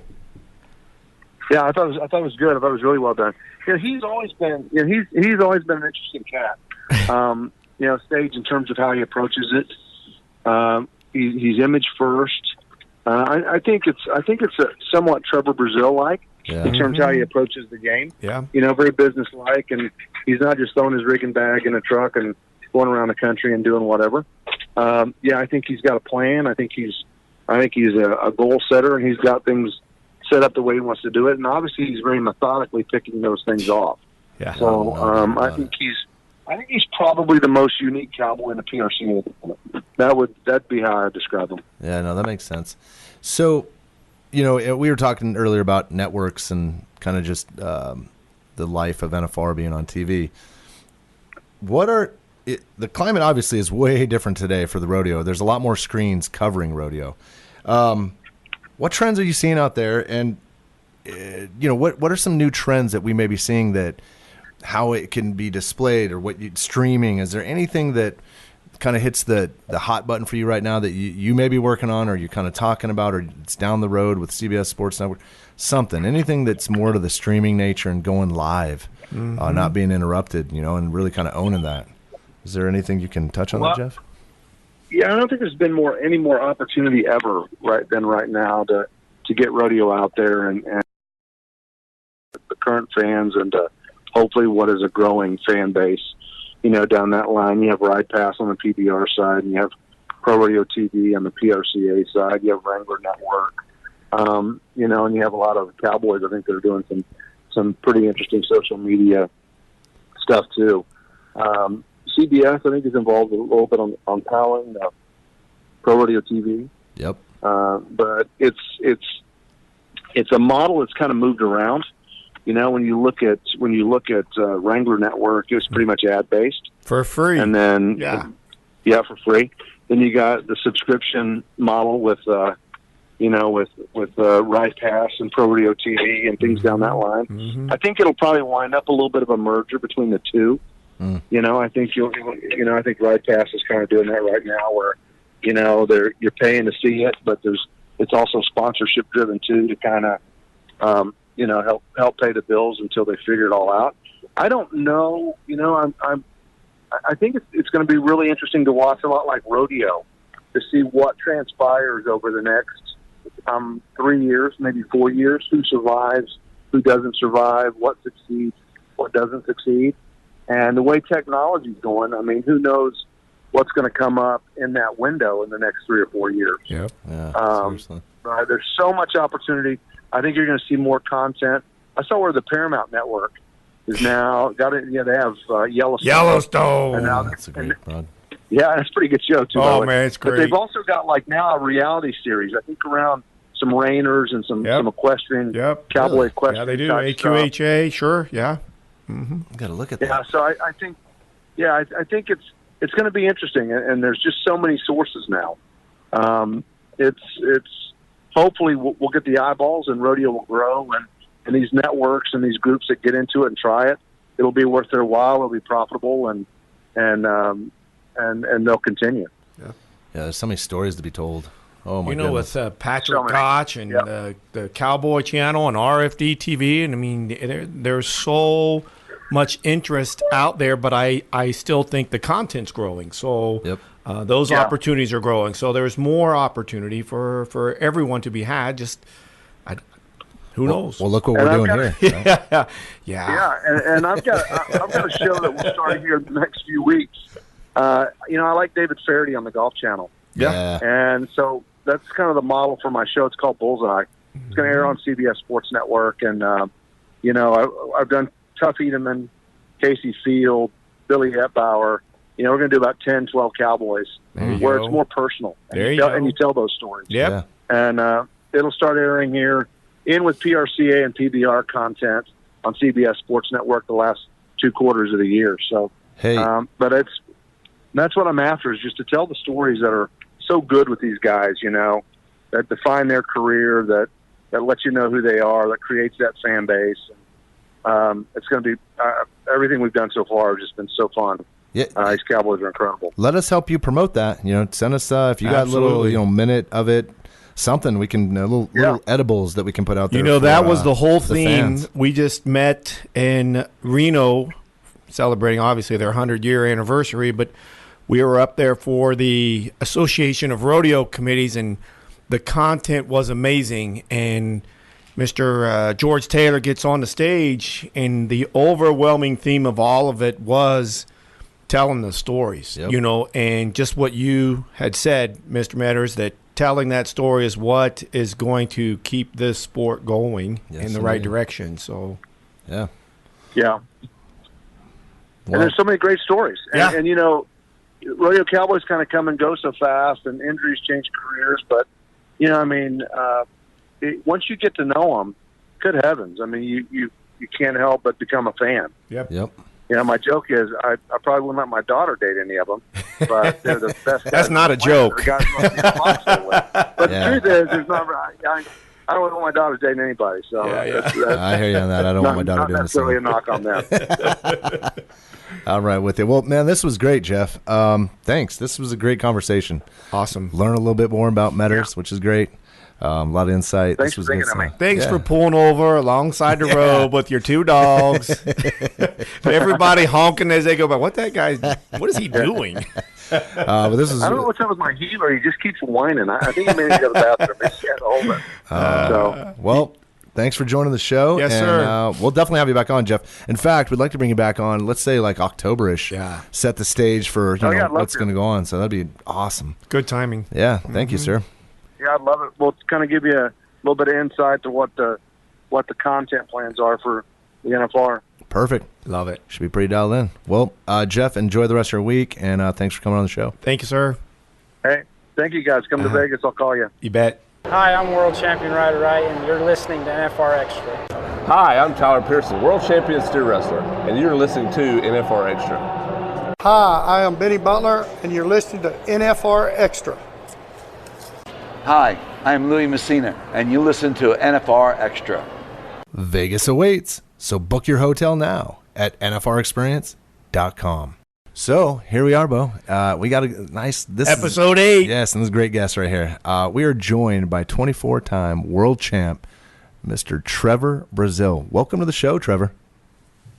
Yeah, I thought it was good. I thought it was really well done. You know, he's always been an interesting cat. Stage in terms of how he approaches it. He's image first. I think it's a somewhat Trevor Brazile like in terms of how he approaches the game. Yeah, very business-like, and he's not just throwing his rigging bag in a truck and going around the country and doing whatever. I think he's got a plan. I think he's a goal setter, and he's got things set up the way he wants to do it. And obviously, he's very methodically picking those things off. Yeah. So I think he's probably the most unique cowboy in the PRC. That'd be how I describe him. Yeah, no, that makes sense. So, we were talking earlier about networks and kind of just the life of NFR being on TV. The climate obviously is way different today for the rodeo. There's a lot more screens covering rodeo. What trends are you seeing out there? And what are some new trends that we may be seeing, that how it can be displayed, or streaming? Is there anything that kind of hits the hot button for you right now that you may be working on, or you're kind of talking about, or it's down the road with CBS Sports Network? Anything that's more to the streaming nature and going live, not being interrupted, and really kind of owning that. Is there anything you can touch on that, Jeff? Yeah, I don't think there's been any more opportunity ever right now to get rodeo out there and the current fans and hopefully what is a growing fan base. down that line. You have Ride Pass on the PBR side, and you have Pro Rodeo TV on the PRCA side. You have Wrangler Network, and you have a lot of cowboys. I think that are doing some pretty interesting social media stuff too. CBS, I think, is involved a little bit on powering Pro Rodeo TV. Yep. But it's a model that's kind of moved around. When you look at Wrangler Network, it was pretty much ad based for free, and then for free. Then you got the subscription model with Ride Pass and Pro Rodeo TV and things down that line. Mm-hmm. I think it'll probably wind up a little bit of a merger between the two. I think I think Ride Pass is kind of doing that right now, where you're paying to see it, but it's also sponsorship driven too, to kind of help pay the bills until they figure it all out. I don't know. I think it's going to be really interesting to watch, a lot like rodeo, to see what transpires over the next 3 years, maybe 4 years. Who survives? Who doesn't survive? What succeeds? What doesn't succeed? And the way technology's going, I mean, who knows what's going to come up in that window in the next 3 or 4 years? Yep. Yeah. Seriously. There's so much opportunity. I think you're going to see more content. I saw where the Paramount Network is now got it. Yeah, they have Yellowstone. And now that's a great run. Yeah, it's a pretty good show too. Oh man, it's great. But they've also got now a reality series. I think around some reiners and some equestrian, cowboy equestrian. Yeah, they do AQHA. Stuff. Sure, yeah. Mm-hmm. Got to look at that. Yeah, so I think, I think it's going to be interesting, and there's just so many sources now. It's hopefully we'll get the eyeballs, and rodeo will grow, and these networks and these groups that get into it and try it, it'll be worth their while. It'll be profitable, and they'll continue. Yeah, there's so many stories to be told. Oh my goodness. With Patrick Koch and the Cowboy Channel and RFD TV, and I mean, there's so much interest out there, but I still think the content's growing. So those opportunities are growing. So there's more opportunity for everyone to be had. Just who knows? Well, look what we're doing here. Yeah. And I've got a show that will start here in the next few weeks. I like David Faraday on the Golf Channel. Yeah. And so that's kind of the model for my show. It's called Bullseye. It's going to air on CBS Sports Network. And, I've done Tuff Edeman, Casey Field, Billy Epbauer. We're going to do about 10, 12 cowboys where it's more personal. And you tell those stories. Yep. And it'll start airing here in with PRCA and PBR content on CBS Sports Network the last 2 quarters of the year. So, but that's what I'm after, is just to tell the stories that are so good with these guys, that define their career, that let you know who they are, that creates that fan base. It's going to be everything we've done so far has just been so fun. Yeah. These cowboys are incredible. Let us help you promote that. Send us if you got a little minute of it, something we can little edibles that we can put out there. That was the whole theme. We just met in Reno, celebrating obviously their 100-year anniversary, but we were up there for the Association of Rodeo Committees, and the content was amazing. And Mr. George Taylor gets on the stage, and the overwhelming theme of all of it was telling the stories, and just what you had said, Mr. Metters, that telling that story is what is going to keep this sport going in the right direction. So, yeah. And there's so many great stories. And rodeo cowboys kind of come and go so fast, and injuries change careers. But, once you get to know them, good heavens, I mean, you can't help but become a fan. Yep. My joke is I probably wouldn't let my daughter date any of them, but they're the best. That's not a joke. But the truth is, there's not. I don't want my daughter dating anybody. So that's, I hear you on that. I don't want my daughter doing the same. Not necessarily a knock on them. All right, with you. Well, man, this was great, Jeff. Thanks. This was a great conversation. Awesome. Learn a little bit more about Metters, which is great. A lot of insight. Thanks for thinking of me. Thanks for pulling over alongside the road with your 2 dogs. Everybody honking as they go by. What is he doing? But this is. I don't know what's up with my healer. He just keeps whining. I think he may need to go to the bathroom. He can't hold it. Well, thanks for joining the show. Yes, and, sir. We'll definitely have you back on, Jeff. In fact, we'd like to bring you back on, let's say like October-ish. Yeah. Set the stage for I'd love what's to. going to go on. So that'd be awesome. Good timing. Yeah, thank you, sir. Yeah, I'd love it. We'll kind of give you a little bit of insight to what the content plans are for the NFR. Perfect. Love it. Should be pretty dialed in. Well, Jeff, enjoy the rest of your week, and thanks for coming on the show. Thank you, sir. Hey, thank you guys. Come to Vegas. I'll call you. You bet. Hi, I'm World Champion Ryder Wright, and you're listening to NFR Extra. Hi, I'm Tyler Pearson, World Champion Steer Wrestler, and you're listening to NFR Extra. Hi, I am Benny Butler, and you're listening to NFR Extra. Hi, I am Louis Messina, and you listen to NFR Extra. Vegas awaits, so book your hotel now at nfrexperience.com. So here we are, Bo. We got a nice Episode 8. Yes, and this is a great guest right here. We are joined by 24-time world champ, Mr. Trevor Brazile. Welcome to the show, Trevor.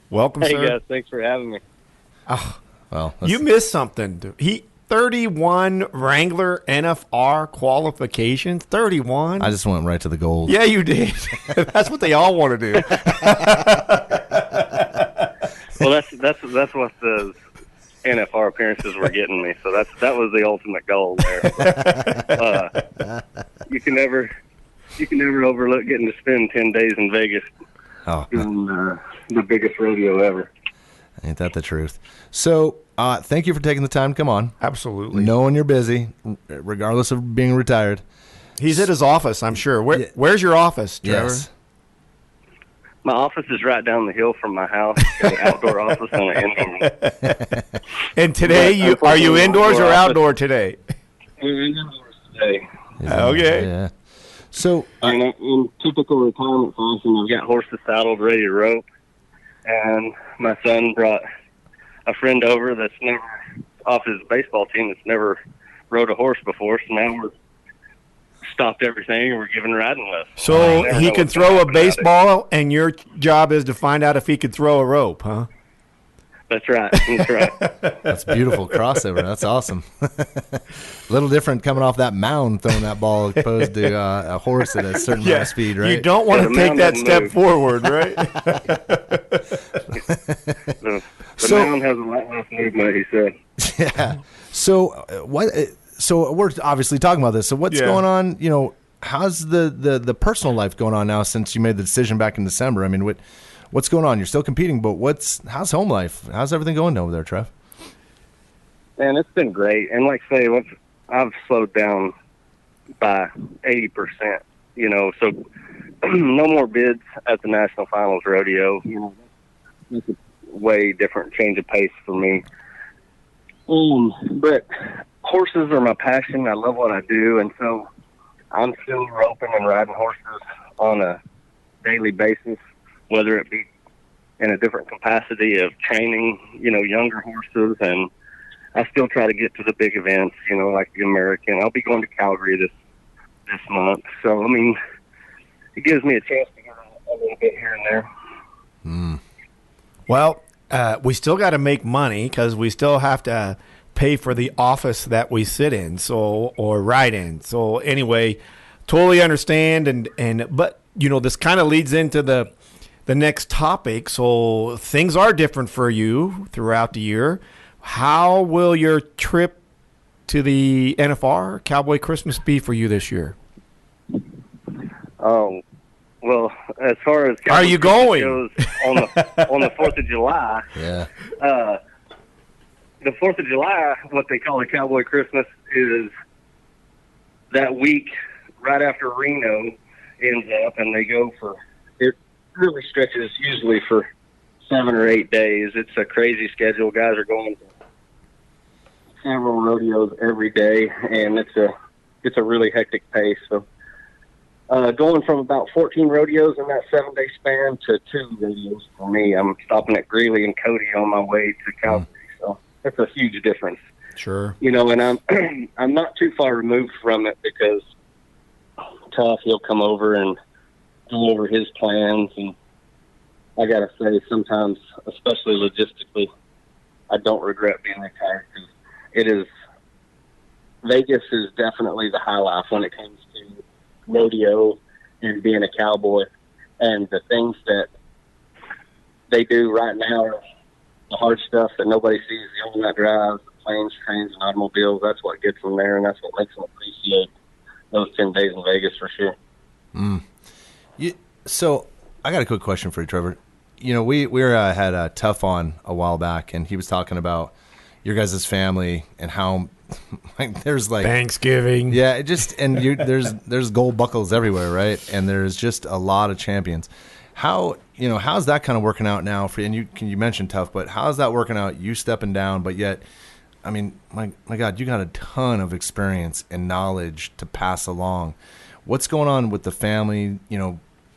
Welcome, hey, sir. Hey guys, thanks for having me. Oh, well, you missed something. 31 Wrangler NFR qualifications. 31. I just went right to the gold. Yeah, you did. That's what they all want to do. Well, that's what the NFR appearances were getting me. So that was the ultimate goal there. You can never overlook getting to spend 10 days in Vegas doing the biggest rodeo ever. Ain't that the truth? So, thank you for taking the time to come on. Absolutely. Knowing you're busy, regardless of being retired. He's at his office, I'm sure. Where's your office, Trevor? Yes. My office is right down the hill from my house. Got an outdoor office and an indoor. And today, are you indoors or outdoor today? We're indoors today. Okay. Yeah. So, in typical retirement fashion, I've got horses saddled, ready to rope, and my son brought a friend over that's never off his baseball team that's never rode a horse before. So now we're stopped everything and we're giving riding lessons. So he can throw a baseball, and your job is to find out if he could throw a rope, huh? That's right. That's right. That's a beautiful crossover. That's awesome. A little different coming off that mound, throwing that ball opposed to a horse at a certain amount of speed, right? You don't want to take that step forward, right? The mound has a lot less movement, he said. Yeah. So So we're obviously talking about this. So what's going on? You know, how's the personal life going on now since you made the decision back in December? I mean, what's going on? You're still competing, but how's home life? How's everything going over there, Trev? Man, it's been great. And like I say, I've slowed down by 80%. You know, so no more bids at the National Finals Rodeo. You know, it's a way different change of pace for me. But horses are my passion. I love what I do, and so I'm still roping and riding horses on a daily basis, whether it be in a different capacity of training, you know, younger horses, and I still try to get to the big events, you know, like the American. I'll be going to Calgary this month, so I mean, it gives me a chance to get a little bit here and there. Mm. Well, we still got to make money because we still have to pay for the office that we sit in, or ride in. So anyway, totally understand. But you know, this kind of leads into the next topic. So things are different for you throughout the year. How will your trip to the NFR Cowboy Christmas be for you this year? Oh, well, as far as are you going goes, on the 4th of July? Yeah. The 4th of July, what they call a Cowboy Christmas, is that week right after Reno ends up, and they go for, it really stretches usually for 7 or 8 days. It's a crazy schedule. Guys are going to several rodeos every day, and it's a really hectic pace. So going from about 14 rodeos in that 7-day span to 2 rodeos for me. I'm stopping at Greeley and Cody on my way to Calgary. So that's a huge difference. Sure. You know, and I'm not too far removed from it because Tough, he'll come over and go over his plans. And I got to say, sometimes, especially logistically, I don't regret being retired because Vegas is definitely the high life when it comes to rodeo and being a cowboy. And the things that they do right now are the hard stuff that nobody sees, the overnight drives, the planes, trains, and automobiles. That's what gets them there, and that's what makes them appreciate those 10 days in Vegas for sure. So I got a quick question for you, Trevor. You know, we had Tough on a while back, and he was talking about your guys' family and how there's like Thanksgiving. Yeah, there's gold buckles everywhere, right? And there's just a lot of champions. How's that kind of working out now for you? And you mentioned Tough, but how's that working out? You stepping down, but yet, I mean, my God, you got a ton of experience and knowledge to pass along. What's going on with the family,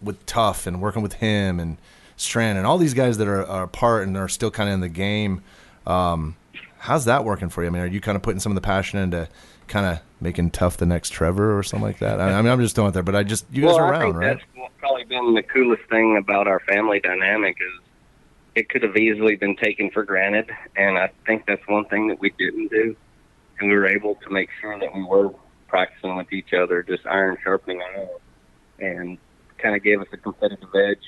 with Tough and working with him and Strand and all these guys that are a part and are still kind of in the game? How's that working for you? I mean, are you kind of putting some of the passion into kind of making Tough the next Trevor or something like that? I mean, I'm just throwing it there, but you guys are around, right? That's probably been the coolest thing about our family dynamic is it could have easily been taken for granted, and I think that's one thing that we didn't do, and we were able to make sure that we were practicing with each other, just iron sharpening iron, and kind of gave us a competitive edge,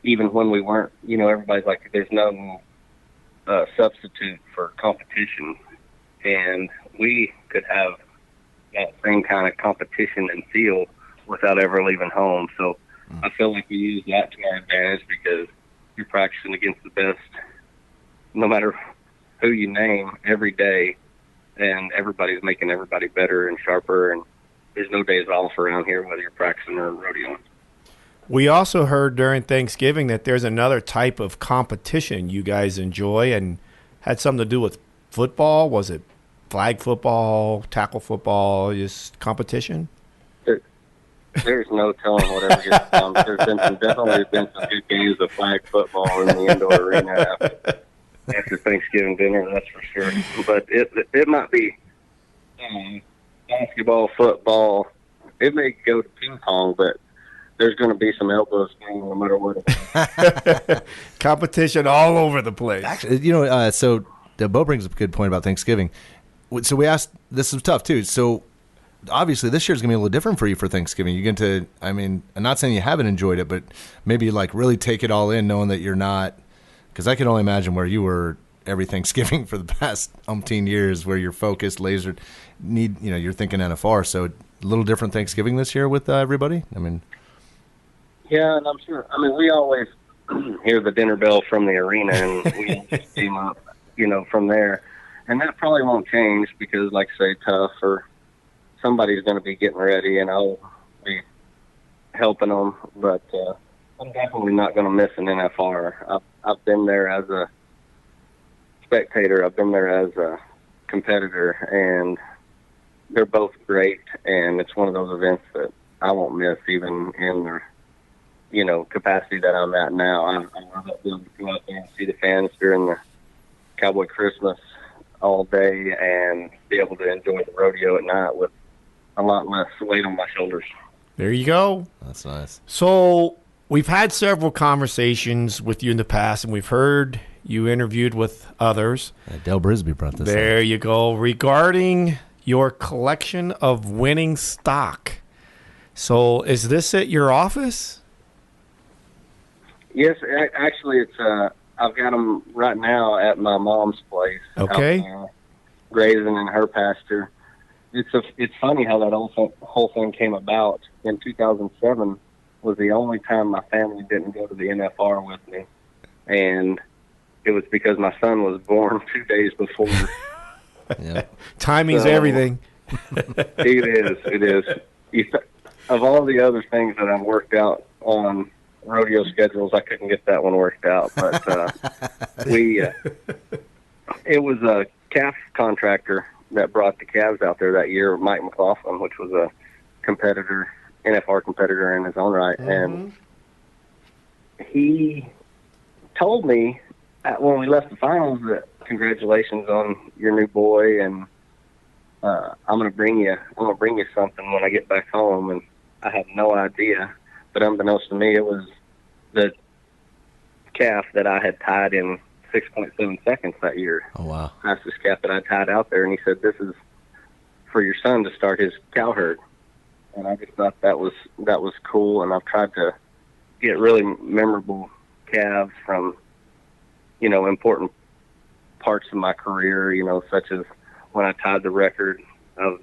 even when we weren't. Everybody's like, there's no substitute for competition, and we could have that same kind of competition and feel without ever leaving home. So I feel like we use that to our advantage because you're practicing against the best, no matter who you name, every day, and everybody's making everybody better and sharper, and there's no days off around here, whether you're practicing or rodeoing. We also heard during Thanksgiving that there's another type of competition you guys enjoy and had something to do with football. Was it flag football, tackle football, just competition? There's no telling whatever gets done. There's definitely been some good games of flag football in the indoor arena after Thanksgiving dinner, that's for sure. But it might be basketball, football. It may go to ping pong, but there's going to be some elbows no matter what. Competition all over the place. Actually, so Bo brings up a good point about Thanksgiving. So we asked, this is tough too. So obviously this year's going to be a little different for you for Thanksgiving. You get to, I'm not saying you haven't enjoyed it, but maybe like really take it all in knowing that you're not, because I can only imagine where you were every Thanksgiving for the past umpteen years where you're focused, lasered, you're thinking NFR. So a little different Thanksgiving this year with everybody? Yeah, and I'm sure. We always hear the dinner bell from the arena, and we just team up, from there. And that probably won't change because, like say, Tough or somebody's going to be getting ready, and I'll be helping them. But I'm definitely not going to miss an NFR. I've been there as a spectator. I've been there as a competitor, and they're both great. And it's one of those events that I won't miss, even in the capacity that I'm at now. I love it being able to go out there and see the fans during the Cowboy Christmas all day and be able to enjoy the rodeo at night with a lot less weight on my shoulders. There you go. That's nice. So we've had several conversations with you in the past, and we've heard you interviewed with others. Del Brisby brought this There up. you go. Regarding your collection of winning stock. So is this at your office? Yes, actually, it's I've got them right now at my mom's place. Okay. Out there, grazing in her pasture. It's funny how that whole thing came about. In 2007 was the only time my family didn't go to the NFR with me, and it was because my son was born 2 days before. Yeah. Timing's everything. It is. Of all the other things that I've worked out on rodeo schedules, I couldn't get that one worked out. But it was a calf contractor that brought the calves out there that year, Mike McLaughlin, which was a competitor, NFR competitor in his own right. Mm-hmm. And he told me when we left the finals that congratulations on your new boy, and I'm gonna bring you something when I get back home. And I had no idea, but unbeknownst to me, it was the calf that I had tied in 6.7 seconds that year. Oh, wow. Fastest calf that I tied out there. And he said, this is for your son to start his cow herd. And I just thought that was cool. And I've tried to get really memorable calves from, important parts of my career, such as when I tied the record of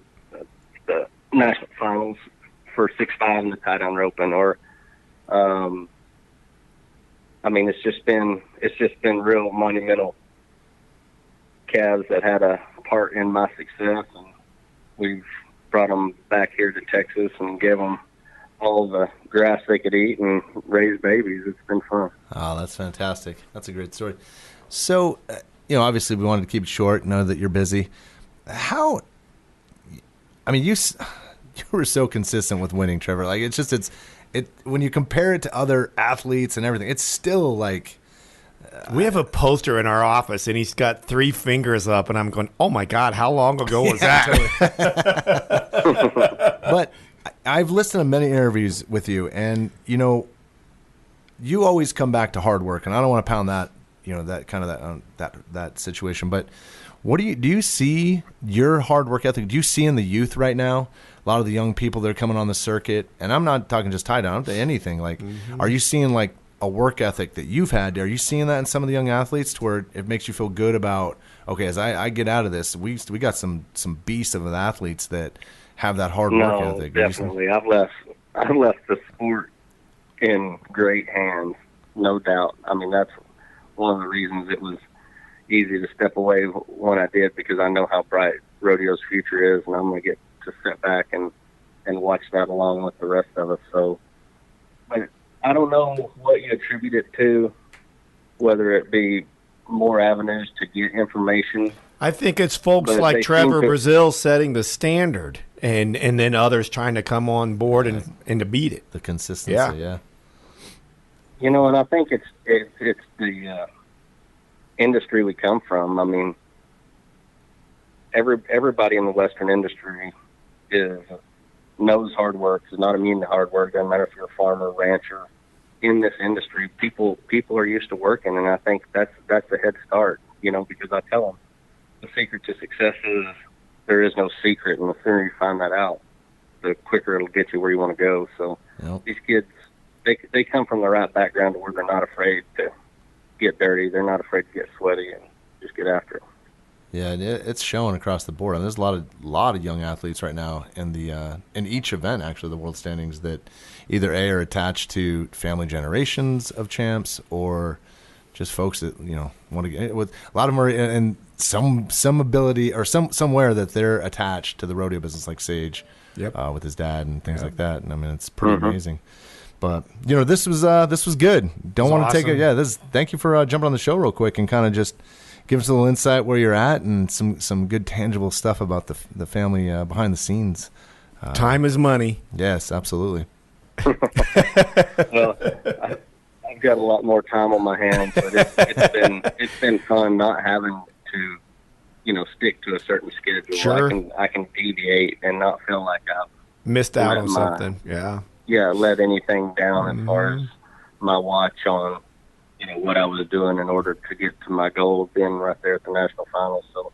the national finals for 6'5" in the tie down roping, or, it's just been real monumental calves that had a part in my success, and we've brought them back here to Texas and gave them all the grass they could eat and raise babies. It's been fun. Oh, that's fantastic. That's a great story. So, obviously we wanted to keep it short, know that you're busy. You were so consistent with winning, Trevor. Like, when you compare it to other athletes and everything, it's still like, we have a poster in our office, and he's got 3 fingers up, and I'm going, oh, my God, how long ago was that? But I've listened to many interviews with you, and, you always come back to hard work, and I don't want to pound that, that kind of that situation. But do you see your hard work ethic? Do you see in the youth right now, a lot of the young people that are coming on the circuit, and I'm not talking just tie down, I'm saying anything, like, are you seeing like a work ethic that you've had? Are you seeing that in some of the young athletes to where it makes you feel good about, okay, as I get out of this, we got some beasts of athletes that have that hard work ethic? Definitely. I've left the sport in great hands, no doubt. That's one of the reasons it was easy to step away when I did, because I know how bright rodeo's future is, and I'm going to get to sit back and watch that along with the rest of us. So, but I don't know what you attribute it to, whether it be more avenues to get information. I think it's folks like Trevor Brazile setting the standard, and then others trying to come on board and to beat it. The consistency, yeah. And I think it's the industry we come from. Everybody in the Western industry knows hard work, is not immune to hard work. Doesn't matter if you're a farmer, rancher. In this industry, people are used to working, and I think that's a head start. Because I tell them the secret to success is there is no secret, and the sooner you find that out, the quicker it'll get you where you want to go. So These kids, they come from the right background to where they're not afraid to get dirty. They're not afraid to get sweaty and just get after it. Yeah, it's showing across the board. There's a lot of young athletes right now in each event, actually, the world standings, that either are attached to family generations of champs, or just folks that want to get with. A lot of them are in some ability or somewhere that they're attached to the rodeo business, like Sage, with his dad and things like that. And it's pretty amazing. But this was good. Don't want to take it. Yeah, thank you for jumping on the show real quick and kind of just give us a little insight where you're at and some good tangible stuff about the family behind the scenes. Time is money. Yes, absolutely. Well, I've got a lot more time on my hands, but it's been fun not having to stick to a certain schedule. Sure. I can deviate and not feel like I've missed out on something. Let anything down as far as my watch on what I was doing in order to get to my goal of being right there at the national finals. So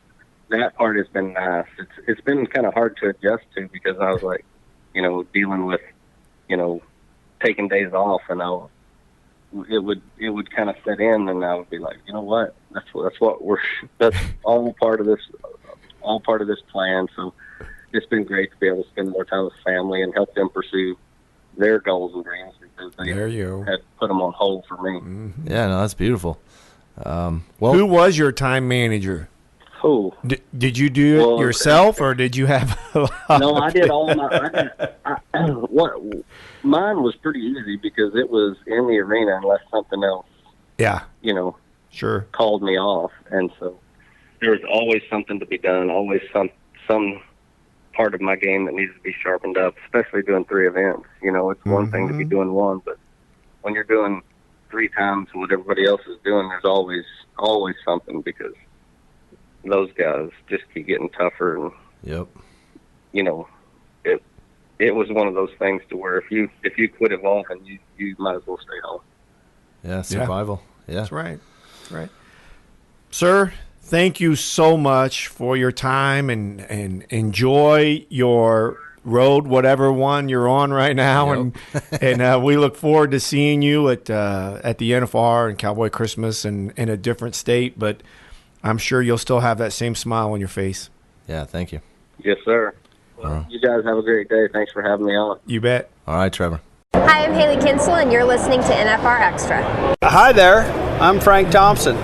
that part has been nice. It's been kind of hard to adjust to, because I was like, dealing with, taking days off, and it would kind of set in, and I would be like, what? That's all part of this plan. So it's been great to be able to spend more time with family and help them pursue their goals and dreams, because they had put them on hold for me. Mm-hmm. Yeah, no, that's beautiful. Who was your time manager? Who? Did you do it yourself, or did you have? No, I did all my. Mine was pretty easy because it was in the arena, unless something else. Yeah. Sure. Called me off, and so there was always something to be done. Always some part of my game that needs to be sharpened up, especially doing 3 events. It's one thing to be doing one, but when you're doing 3 times what everybody else is doing, there's always something, because those guys just keep getting tougher. And it was one of those things to where if you quit evolving, you might as well stay home. Yeah, survival. Yeah. That's right. Sir, thank you so much for your time, and enjoy your rode whatever one you're on right now, and we look forward to seeing you at the NFR and Cowboy Christmas and in a different state. But I'm sure you'll still have that same smile on your face. Yeah, thank you. Yes, sir. Well, you guys have a great day. Thanks for having me on. You bet. All right, Trevor. Hi, I'm Haley Kinsel, and you're listening to NFR Extra. Hi there. I'm Frank Thompson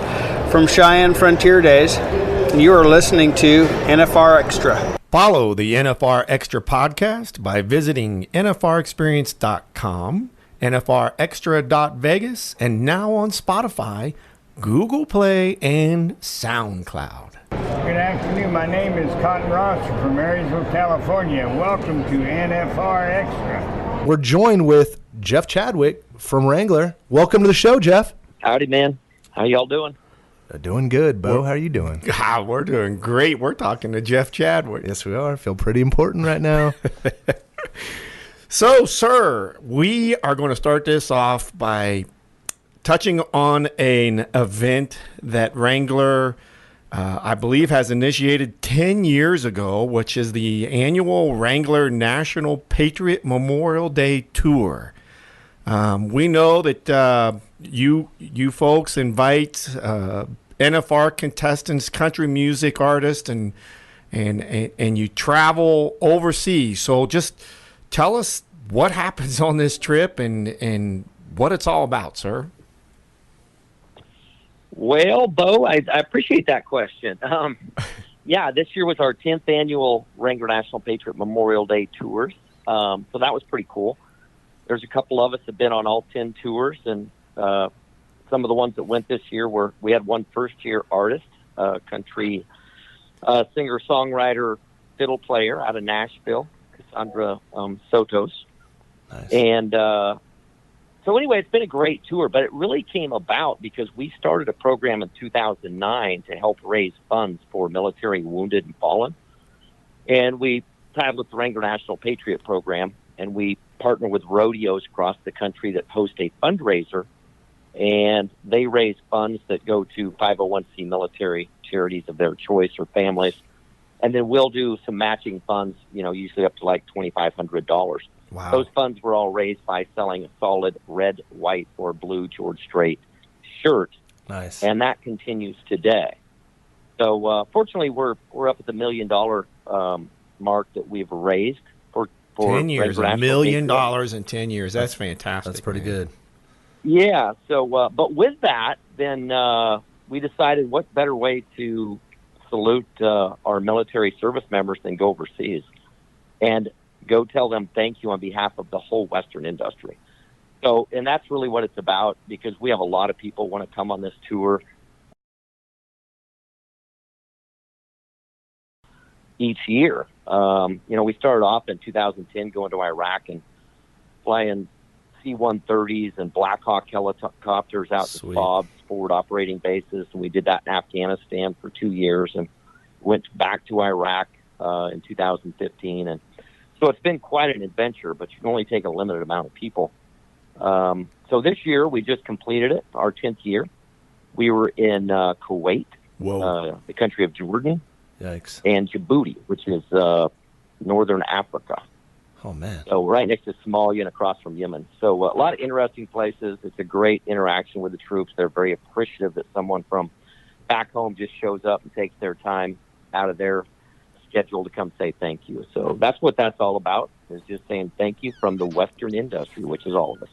from Cheyenne Frontier Days, and you are listening to NFR Extra. Follow the NFR Extra podcast by visiting nfrexperience.com, nfrextra.vegas, and now on Spotify, Google Play, and SoundCloud. Good afternoon. My name is Cotton Ross from Marysville, California. Welcome to NFR Extra. We're joined with Jeff Chadwick from Wrangler. Welcome to the show, Jeff. Howdy, man. How y'all doing? Doing good, Bo. How are you doing? We're doing great. We're talking to Jeff Chadwick. Yes, we are. Feel pretty important right now. So, sir, we are going to start this off by touching on an event that Wrangler, I believe, has initiated 10 years ago, which is the annual Wrangler National Patriot Memorial Day Tour. We know that you folks invite NFR contestants, country music artists, and you travel overseas. So just tell us what happens on this trip and what it's all about, sir. Well, Bo, I appreciate that question. Yeah, this year was our 10th annual Wrangler National Patriot Memorial Day Tours. So that was pretty cool. There's a couple of us that have been on all 10 tours, and some of the ones that went this year we had one first-year artist, country singer-songwriter, fiddle player out of Nashville, Cassandra Sotos. Nice. And so anyway, it's been a great tour, but it really came about because we started a program in 2009 to help raise funds for military wounded and fallen. And we tied with the Wrangler National Patriot Program, and we partner with rodeos across the country that host a fundraiser, and they raise funds that go to 501c military charities of their choice or families. And then we'll do some matching funds, usually up to like $2,500. Wow. Those funds were all raised by selling a solid red, white, or blue George Strait shirt. Nice. And that continues today. So fortunately, we're up at the $1 million mark that we've raised for 10 years, $1 million in 10 years. That's fantastic. That's pretty good. Yeah. So, but with that, then we decided what better way to salute our military service members than go overseas and go tell them thank you on behalf of the whole Western industry. So, and that's really what it's about, because we have a lot of people want to come on this tour each year. We started off in 2010 going to Iraq and flying C-130s and Black Hawk helicopters out to FOBs, forward operating bases, and we did that in Afghanistan for 2 years and went back to Iraq in 2015. And so it's been quite an adventure, but you can only take a limited amount of people. So this year we just completed it, our 10th year. We were in Kuwait, the country of Jordan, Yikes. and Djibouti, which is northern Africa. Oh, man. So right next to Somalia and across from Yemen. So a lot of interesting places. It's a great interaction with the troops. They're very appreciative that someone from back home just shows up and takes their time out of their schedule to come say thank you. So that's what that's all about, is just saying thank you from the Western industry, which is all of us.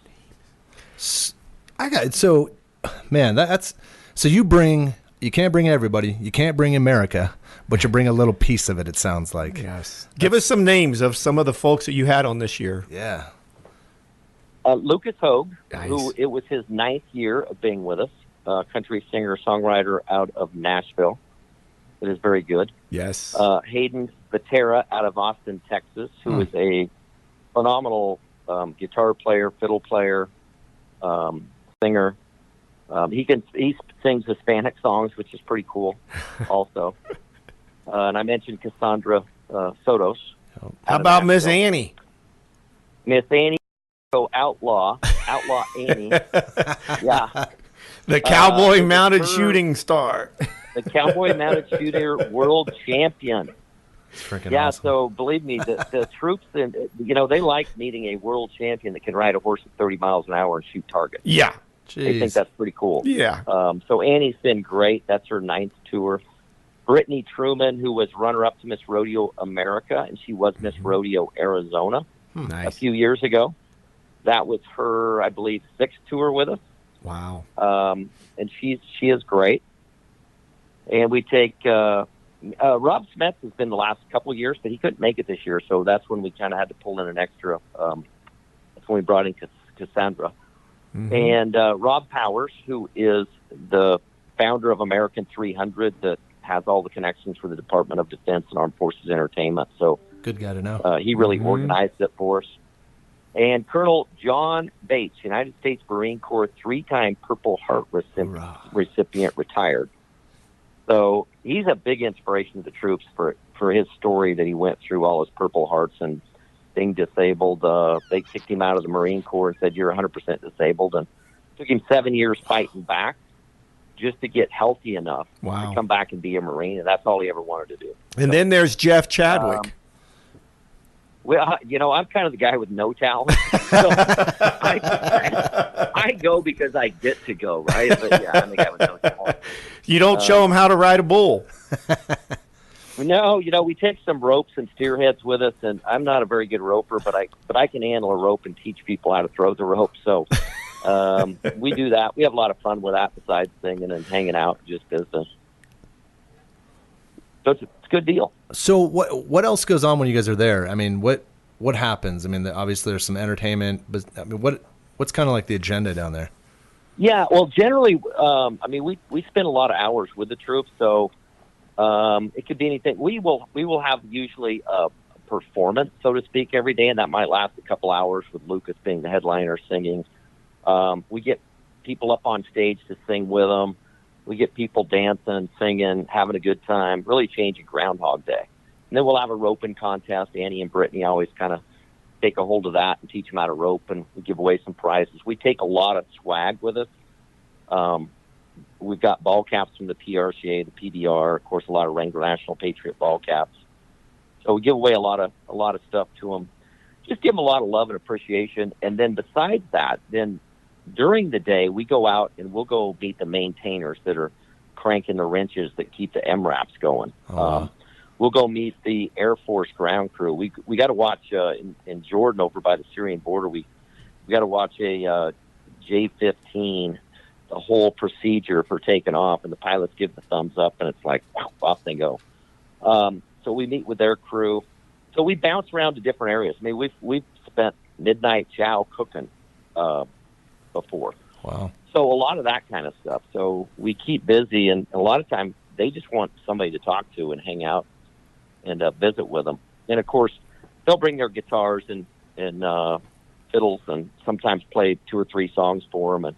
So you can't bring everybody. You can't bring America, but you bring a little piece of it sounds like. Yes. Give us some names of some of the folks that you had on this year. Yeah. Lucas Hogue, Nice. who it was his 9th year of being with us, country singer-songwriter out of Nashville. It is very good. Yes. Hayden Vatera out of Austin, Texas, who is a phenomenal guitar player, fiddle player, singer. He sings Hispanic songs, which is pretty cool also. And I mentioned Cassandra Sotos. How about Miss Annie? Miss Annie, Outlaw Annie. Yeah. The cowboy mounted shooting star. The cowboy mounted shooter world champion. It's freaking Yeah, awesome. so believe me, the troops, and they like meeting a world champion that can ride a horse at 30 miles an hour and shoot targets. Yeah. They think that's pretty cool. Yeah. So Annie's been great. That's her 9th tour. Brittany Truman, who was runner-up to Miss Rodeo America, and she was Miss Rodeo Arizona a few years ago. That was her, I believe, 6th tour with us. Wow. And she is great. And we take Rob Smith has been the last couple of years, but he couldn't make it this year, so that's when we kind of had to pull in an extra. That's when we brought in Cassandra. And Rob Powers, who is the founder of American 300 that has all the connections for the Department of Defense and Armed Forces Entertainment. So good guy to know. He really organized it for us. And Colonel John Bates, United States Marine Corps 3-time Purple Heart recipient, retired. So he's a big inspiration to the troops for his story that he went through, all his Purple Hearts and being disabled. They kicked him out of the Marine Corps and said, you're 100% disabled. And it took him 7 years fighting back just to get healthy enough to come back and be a Marine. And that's all he ever wanted to do. And then there's Jeff Chadwick. Well, I'm kind of the guy with no talent. So I go because I get to go, right? But yeah, I'm the guy with no talent. You don't show him how to ride a bull. No, we take some ropes and steer heads with us, and I'm not a very good roper, but I can handle a rope and teach people how to throw the rope. So we do that. We have a lot of fun with that besides singing and hanging out, just business. So it's a good deal. So what else goes on when you guys are there? I mean, what happens? I mean, obviously there's some entertainment, but I mean, what's kind of like the agenda down there? Yeah, well, generally, we spend a lot of hours with the troops, so it could be anything. We will have usually a performance, so to speak, every day, and that might last a couple hours with Lucas being the headliner singing. We get people up on stage to sing with them. We get people dancing, singing, having a good time, really changing Groundhog Day. And then we'll have a roping contest. Annie and Brittany always kind of take a hold of that and teach them how to rope, and we give away some prizes. We take a lot of swag with us. We've got ball caps from the PRCA, the PDR, of course, a lot of Wrangler National Patriot ball caps. So we give away a lot of stuff to them. Just give them a lot of love and appreciation. And then besides that, then during the day, we go out and we'll go meet the maintainers that are cranking the wrenches that keep the MRAPs going. We'll go meet the Air Force ground crew. We got to watch in Jordan over by the Syrian border. We got to watch a J-15, the whole procedure for taking off, and the pilots give the thumbs up, and it's like, wow, off they go. So we meet with their crew. So we bounce around to different areas. I mean, we've spent midnight chow cooking before. Wow. So a lot of that kind of stuff. So we keep busy, and a lot of times they just want somebody to talk to and hang out and visit with them. And of course, they'll bring their guitars and fiddles, and sometimes play 2 or 3 songs for them, and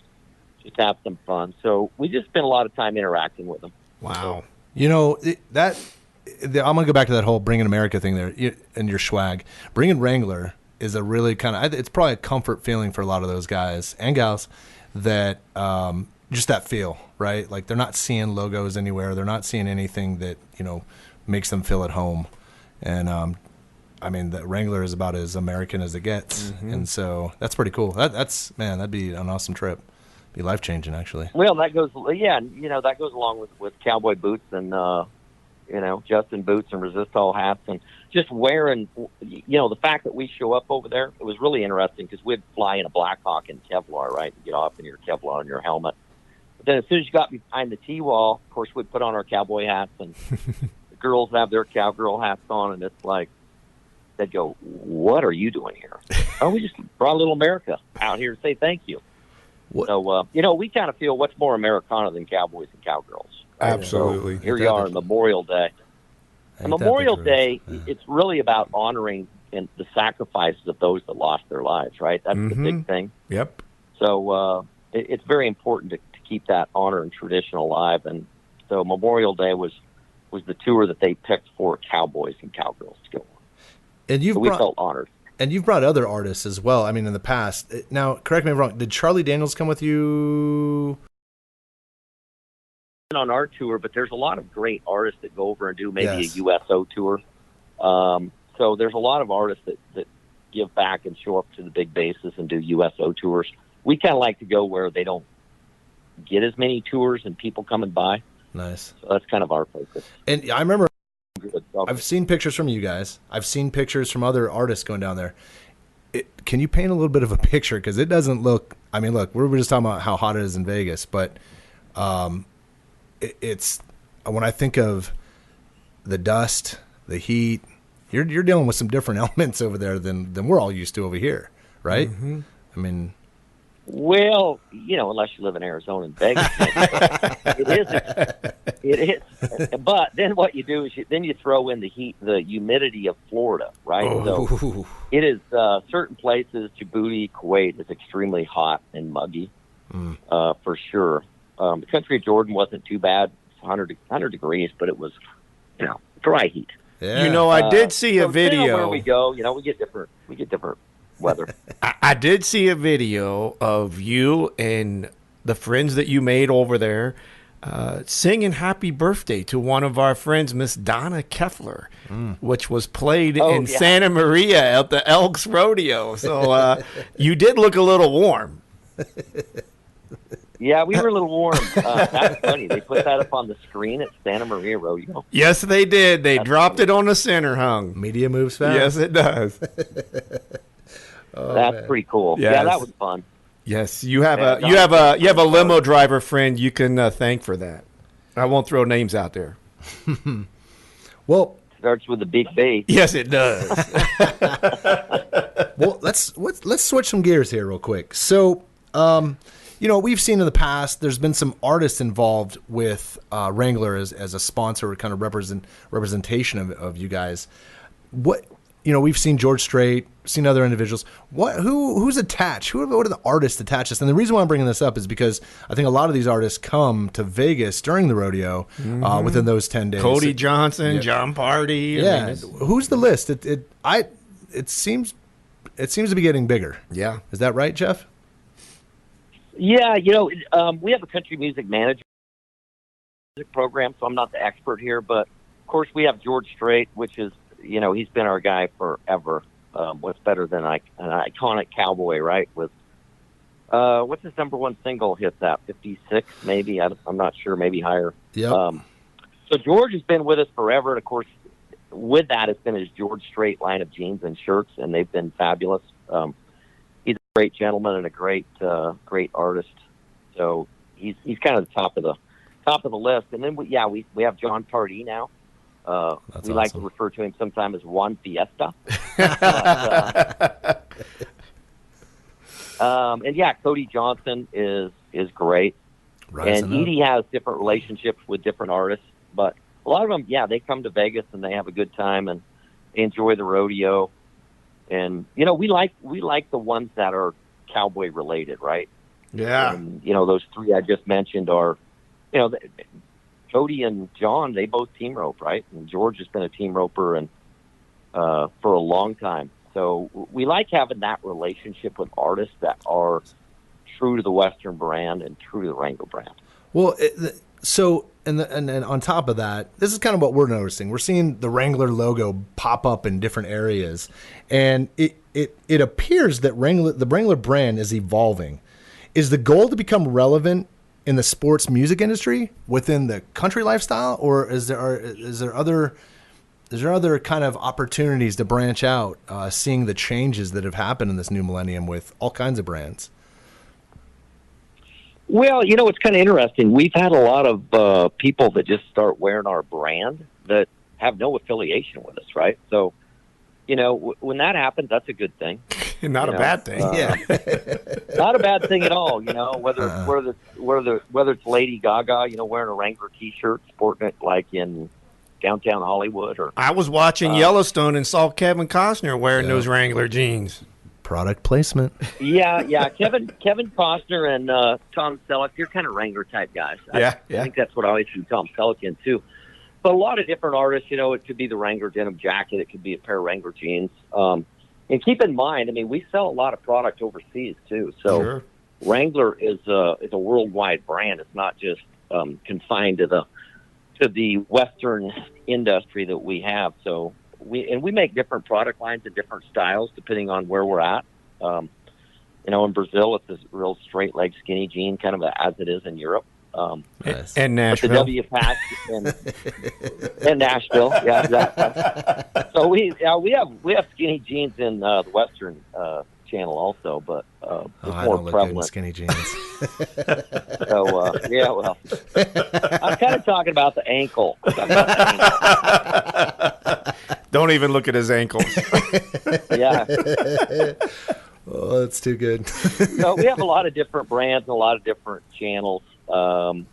just have some fun. So we just spend a lot of time interacting with them. Wow. I'm going to go back to that whole bringing America thing there and your swag. Bringing Wrangler is a really it's probably a comfort feeling for a lot of those guys and gals that just that feel, right? Like they're not seeing logos anywhere. They're not seeing anything that, makes them feel at home. And the Wrangler is about as American as it gets. And so that's pretty cool. That'd be an awesome trip. Be life-changing, actually. Well, that goes along with cowboy boots and, Justin boots and resistol hats, and just wearing, the fact that we show up over there, it was really interesting because we'd fly in a Black Hawk in Kevlar, right? And get off in your Kevlar and your helmet. But then as soon as you got behind the T-wall, of course, we'd put on our cowboy hats, and the girls have their cowgirl hats on, and it's like, they'd go, what are you doing here? Oh, we just brought a little America out here to say thank you. What? So, we kind of feel what's more Americana than cowboys and cowgirls. Right? Absolutely. So here you are on Memorial Day. And Memorial Day, it's really about honoring and the sacrifices of those that lost their lives, right? That's the big thing. Yep. So it's very important to keep that honor and tradition alive. And so Memorial Day was the tour that they picked for cowboys and cowgirls to go on. And we felt honored. And you've brought other artists as well. I mean, in the past. Now, correct me if I'm wrong. Did Charlie Daniels come with you? On our tour, but there's a lot of great artists that go over and do maybe a USO tour. So there's a lot of artists that give back and show up to the big bases and do USO tours. We kind of like to go where they don't get as many tours and people coming by. Nice. So that's kind of our focus. And I remember I've seen pictures from you guys. I've seen pictures from other artists going down there. Can you paint a little bit of a picture? Because it doesn't look, I mean, look, we're just talking about how hot it is in Vegas, but it's, when I think of the dust, the heat, you're dealing with some different elements over there than we're all used to over here, right? Mm-hmm. I mean, well, unless you live in Arizona and Vegas, it is. But then what you do is you throw in the heat, the humidity of Florida, right? Oh. So it is certain places, Djibouti, Kuwait, is extremely hot and muggy, for sure. The country of Jordan wasn't too bad, 100 degrees, but it was, dry heat. Yeah. I did see a video. Where we go, we get different weather. I did see a video of you and the friends that you made over there singing happy birthday to one of our friends, Miss Donna Keffler, which was played in Santa Maria at the Elks Rodeo. So you did look a little warm. Yeah, we were a little warm. That's funny. They put that up on the screen at Santa Maria Rodeo. Yes, they did. They dropped it on the center hung. Media moves fast. Yes, it does. That's pretty cool. Yes. Yeah, that was fun. Yes, you have a limo driver friend you can thank for that. I won't throw names out there. Well, starts with a big bass. Yes, it does. Well, let's switch some gears here real quick. So, we've seen in the past there's been some artists involved with Wrangler as a sponsor, kind of representation of you guys. We've seen George Strait, seen other individuals. Who's attached? What are the artists attached to this? And the reason why I'm bringing this up is because I think a lot of these artists come to Vegas during the rodeo within those 10 days. Cody Johnson, John Party. Yeah, who's the list? It seems to be getting bigger. Yeah, is that right, Jeff? Yeah, we have a country music manager program, so I'm not the expert here, but of course we have George Strait, which is, he's been our guy forever. What's better than an iconic cowboy, right? With what's his number one single hit that 56, maybe? I'm not sure, maybe higher. Yeah. So George has been with us forever, and of course, with that, it's been his George Strait line of jeans and shirts, and they've been fabulous. He's a great gentleman and a great artist. So he's kind of the top of the list. And then we have John Pardee now. We awesome. like to refer to him sometimes as Juan Fiesta. And Cody Johnson is great. And Edie has different relationships with different artists, but a lot of them, they come to Vegas and they have a good time and they enjoy the rodeo. And we like the ones that are cowboy related, right? Yeah. And those three I just mentioned are, Cody and John, they both team rope, right? And George has been a team roper and for a long time. So we like having that relationship with artists that are true to the Western brand and true to the Wrangler brand. Well, and on top of that, this is kind of what we're noticing. We're seeing the Wrangler logo pop up in different areas, and it appears that the Wrangler brand is evolving. Is the goal to become relevant in the sports music industry within the country lifestyle, or is there other kind of opportunities to branch out, seeing the changes that have happened in this new millennium with all kinds of brands? Well, it's kind of interesting. We've had a lot of people that just start wearing our brand that have no affiliation with us, right? So, when that happens, that's a good thing. Not a bad thing. Not a bad thing at all. Whether it's Lady Gaga, wearing a Wrangler T-shirt, sporting it like in downtown Hollywood, or I was watching Yellowstone and saw Kevin Costner wearing those Wrangler jeans. Product placement. Yeah. Kevin Costner and Tom Selleck, you're kind of Wrangler type guys. I think that's what I always see Tom Selleck in too. But a lot of different artists, it could be the Wrangler denim jacket, it could be a pair of Wrangler jeans. And keep in mind, we sell a lot of product overseas too. So Wrangler is a worldwide brand. It's not just confined to the Western industry that we have. So we make different product lines and different styles depending on where we're at. In Brazil, it's this real straight leg skinny jean, kind of as it is in Europe. And Nashville. The W patch and Nashville, yeah, exactly. So we have skinny jeans in the Western channel also, but it's I more don't look good in prevalent. skinny jeans. So yeah, well, I'm kind of talking about the ankle. Don't even look at his ankles. Yeah. Oh, that's too good. So we have a lot of different brands and a lot of different channels. So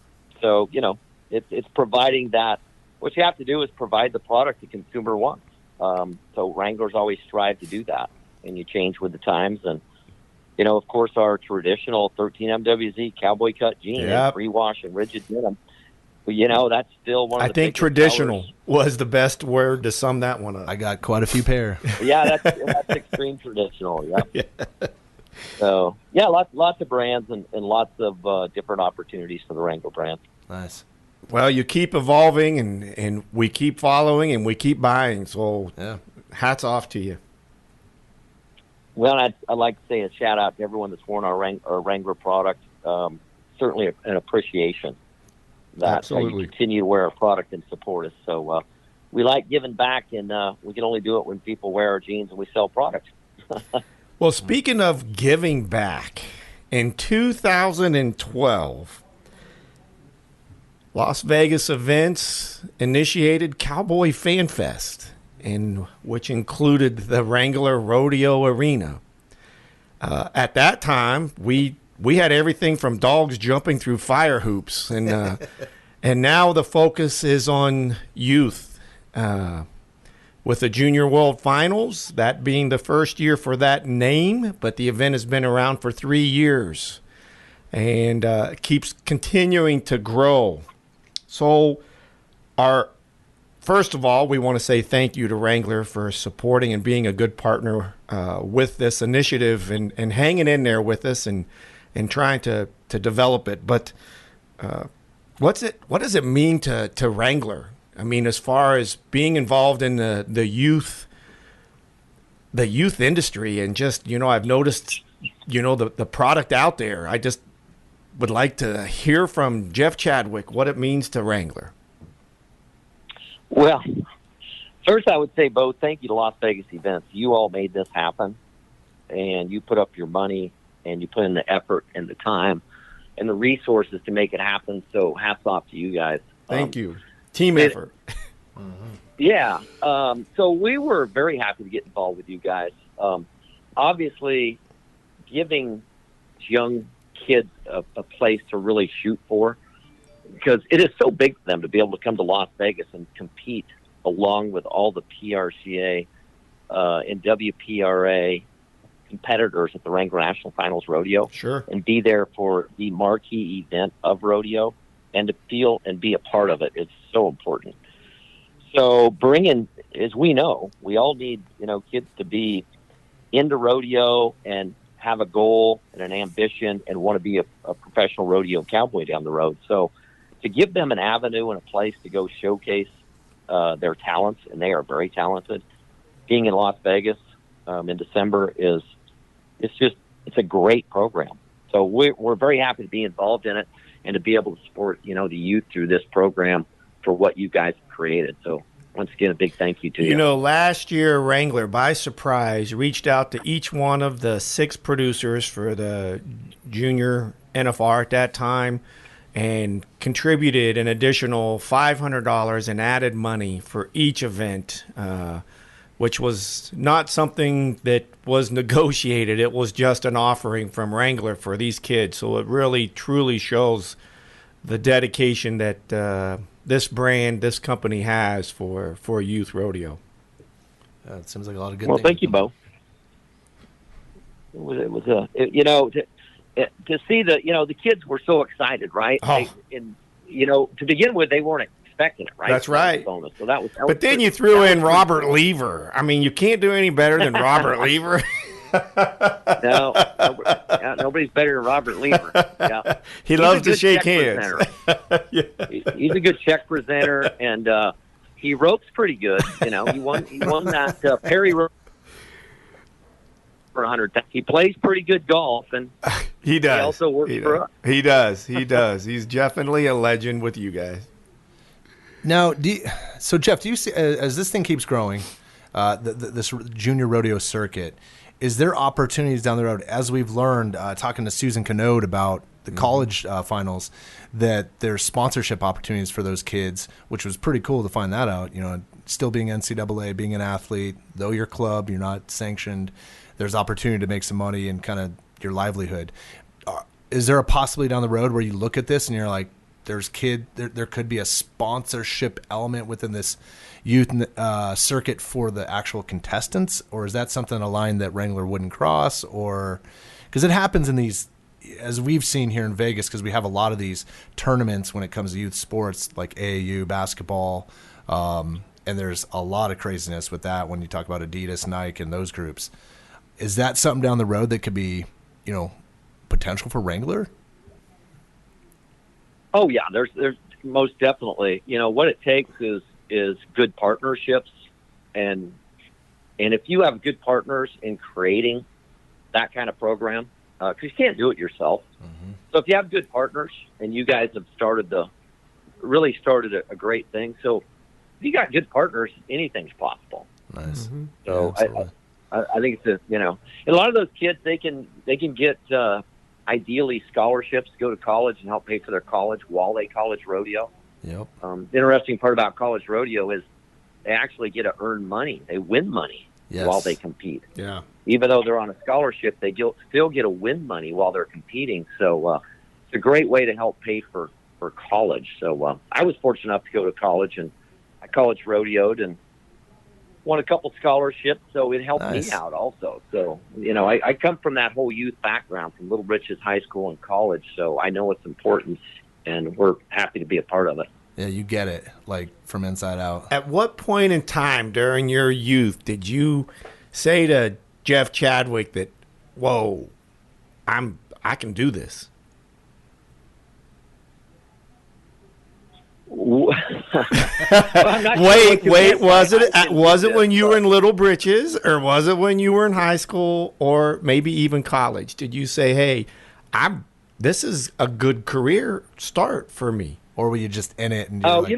it's providing that. What you have to do is provide the product the consumer wants. So Wranglers always strive to do that, and you change with the times. And of course, our traditional 13 MWZ cowboy cut jean, Yep. free wash and rigid denim. But, that's still one of the I think biggest traditional sellers. was the best word to sum that one up. I got quite a few pair. Yeah, that's extreme traditional. Yep. Yeah. So lots of brands and lots of different opportunities for the Wrangler brand. Nice. Well, you keep evolving, and we keep following, and we keep buying. So hats off to you. Well, I'd like to say a shout out to everyone that's worn our Wrangler product. Certainly an appreciation that you continue to wear our product and support us. So we like giving back, and we can only do it when people wear our jeans and we sell products. Well, speaking of giving back, in 2012, Las Vegas Events initiated Cowboy Fan Fest, which included the Wrangler Rodeo Arena. At that time, we had everything from dogs jumping through fire hoops, and now the focus is on youth. With the Junior World Finals, that being the first year for that name, but the event has been around for 3 years and keeps continuing to grow. So first of all, we want to say thank you to Wrangler for supporting and being a good partner with this initiative and hanging in there with us and trying to develop it. But what does it mean to Wrangler? I mean, as far as being involved in the youth industry, and just, I've noticed, the product out there. I just would like to hear from Jeff Chadwick what it means to Wrangler. Well, first I would say, Bo, thank you to Las Vegas Events. You all made this happen, and you put up your money, and you put in the effort and the time and the resources to make it happen. So hats off to you guys. Thank you. Team effort. Yeah. So we were very happy to get involved with you guys. Obviously, giving young kids a place to really shoot for, because it is so big for them to be able to come to Las Vegas and compete along with all the PRCA and WPRA competitors at the Wrangler National Finals Rodeo. Sure. And be there for the marquee event of rodeo, and to feel and be a part of it is so important. So as we know, we all need, kids to be into rodeo and have a goal and an ambition and want to be a professional rodeo cowboy down the road. So to give them an avenue and a place to go showcase their talents, and they are very talented, being in Las Vegas in December it's a great program. So we're very happy to be involved in it and to be able to support, the youth through this program for what you guys have created. So once again, a big thank you to you. Last year, Wrangler, by surprise, reached out to each one of the 6 producers for the Junior NFR at that time and contributed an additional $500 in added money for each event, which was not something that was negotiated. It was just an offering from Wrangler for these kids. So it really, truly shows the dedication that this brand, this company has for youth rodeo. It seems like a lot of good Well, things. thank you, Bo. To see the kids were so excited, right? Oh. To begin with, they weren't expecting it, right? That's right. So that was But then you threw in Robert Lever. I mean, you can't do any better than Robert Lever. No, nobody's better than Robert Lever. Yeah. He loves to shake hands. He's a good check presenter, and he ropes pretty good. You know, he won that Perry rope for 100. He plays pretty good golf, and he does. He also works for us. He does. He's definitely a legend with you guys. Now, so Jeff, do you see as this thing keeps growing, this junior rodeo circuit? Is there opportunities down the road, as we've learned talking to Susan Canode about the college finals, that there's sponsorship opportunities for those kids, which was pretty cool to find that out. You know, still being NCAA, being an athlete, though your club, you're not sanctioned. There's opportunity to make some money and kind of your livelihood. Is there a possibility down the road where you look at this and you're like, there could be a sponsorship element within this youth circuit for the actual contestants, or is that something, a line that Wrangler wouldn't cross? Or because it happens in these, as we've seen here in Vegas, because we have a lot of these tournaments when it comes to youth sports like AAU basketball, and there's a lot of craziness with that when you talk about Adidas, Nike, and those groups. Is that something down the road that could be, you know, potential for Wrangler? Oh yeah, there's most definitely. You know, what it takes is good partnerships, and if you have good partners in creating that kind of program, because you can't do it yourself. Mm-hmm. So if you have good partners, and you guys have started a great thing. So if you got good partners, anything's possible. Nice. Mm-hmm. So yeah, I think it's and a lot of those kids, they can get ideally scholarships to go to college and help pay for their college while they college rodeo. Yep. The interesting part about college rodeo is they actually get to earn money. They win money while they compete. Yeah. Even though they're on a scholarship, they still get to win money while they're competing. So it's a great way to help pay for college. So I was fortunate enough to go to college, and I college rodeoed and won a couple scholarships, so it helped me out also. So, you know, I come from that whole youth background from Little Britches High School and college, so I know its importance, and we're happy to be a part of it. Yeah, you get it, like, from inside out. At what point in time during your youth did you say to Jeff Chadwick that, whoa, I can do this? Well, wait, was it when you were in Little Britches, or was it when you were in high school, or maybe even college? Did you say, hey, this is a good career start for me? Or were you just in it? And I would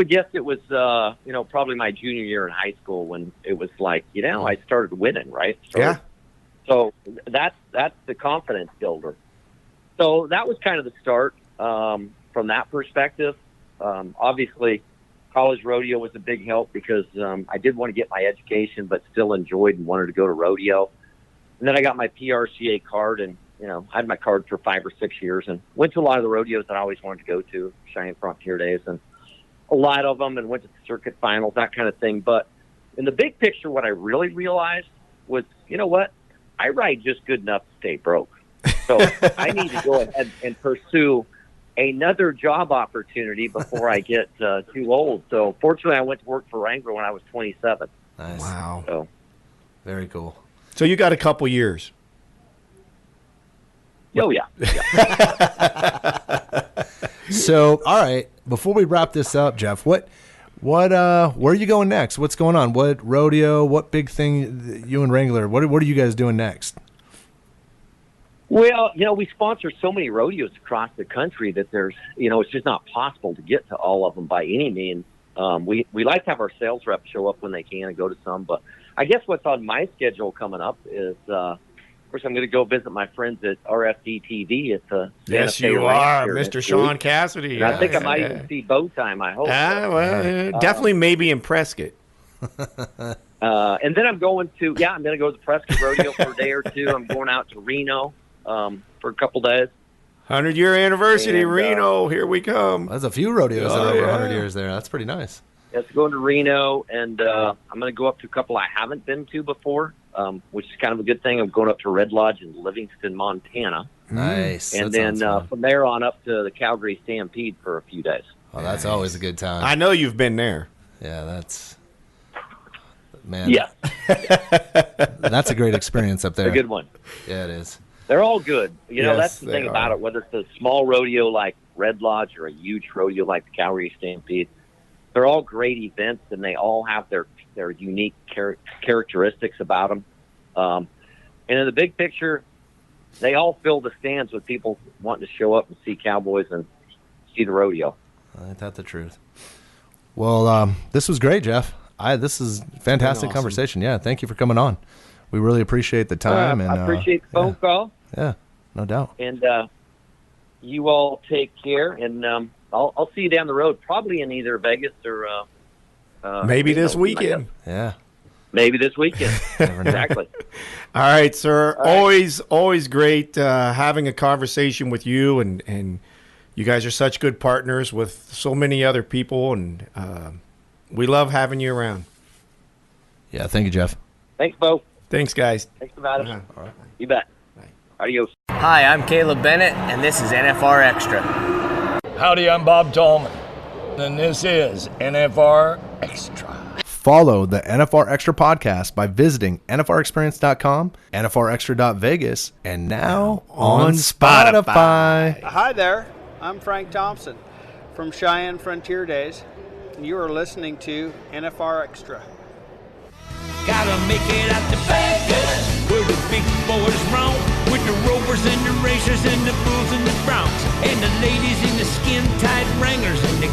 guess it was, probably my junior year in high school when it was like, I started winning, right? So that's the confidence builder. So that was kind of the start. From that perspective, obviously, college rodeo was a big help because I did want to get my education, but still enjoyed and wanted to go to rodeo. And then I got my PRCA card, and I had my card for 5 or 6 years, and went to a lot of the rodeos that I always wanted to go to, Cheyenne Frontier Days, and a lot of them, and went to the circuit finals, that kind of thing. But in the big picture, what I really realized was, I ride just good enough to stay broke. So I need to go ahead and pursue another job opportunity before I get too old. So fortunately, I went to work for Wrangler when I was 27. Nice. Wow. So very cool. So you got a couple years. Oh yeah. So all right, before we wrap this up, Jeff, where are you going next? What's going on? What rodeo? What big thing? You and Wrangler. What are you guys doing next? Well, we sponsor so many rodeos across the country that there's, it's just not possible to get to all of them by any means. We like to have our sales reps show up when they can and go to some, but I guess what's on my schedule coming up is, of course, I'm going to go visit my friends at RFD TV at the Yes, you are, Mr. Sean Cassidy. And I think I might even see Bowtime, I hope. Definitely maybe in Prescott. And then I'm going to go to the Prescott Rodeo for a day or two. I'm going out to Reno for a couple days. 100-year anniversary, Reno. Here we come. There's a few rodeos that are over 100 years there. That's pretty nice. Yes, going to Reno, and I'm going to go up to a couple I haven't been to before, which is kind of a good thing. I'm going up to Red Lodge in Livingston, Montana. Nice. And then from there on up to the Calgary Stampede for a few days. Oh, that's always a good time. I know you've been there. Yeah, that's... Man. Yeah. That's a great experience up there. A good one. Yeah, it is. They're all good. You know, Yes, that's the they thing are. about it, whether it's a small rodeo like Red Lodge or a huge rodeo like the Calgary Stampede, they're all great events, and they all have their unique characteristics about them. And in the big picture, they all fill the stands with people wanting to show up and see cowboys and see the rodeo. Ain't that the truth? Well, this was great, Jeff. This is fantastic awesome. conversation. Yeah, thank you for coming on. We really appreciate the time. And I appreciate the phone call. Yeah, no doubt. And you all take care, and I'll see you down the road, probably in either Vegas or Maybe this Reno. weekend. Yeah. Maybe this weekend. Exactly. All right, sir. Always great having a conversation with you, and you guys are such good partners with so many other people, and we love having you around. Yeah, thank you, Jeff. Thanks, Bo. Thanks, guys. Thanks about it. All right. You bet. Adios. Hi, I'm Caleb Bennett, and this is NFR Extra. Howdy, I'm Bob Tallman, and this is NFR Extra. Follow the NFR Extra podcast by visiting nfrexperience.com, nfrextra.vegas, and now on Spotify. Hi there, I'm Frank Thompson from Cheyenne Frontier Days, and you are listening to NFR Extra. Gotta make it out to Vegas, where the big boys roam, with the rovers and the racers and the bulls and the broncs, and the ladies in the skin-tight Wranglers and the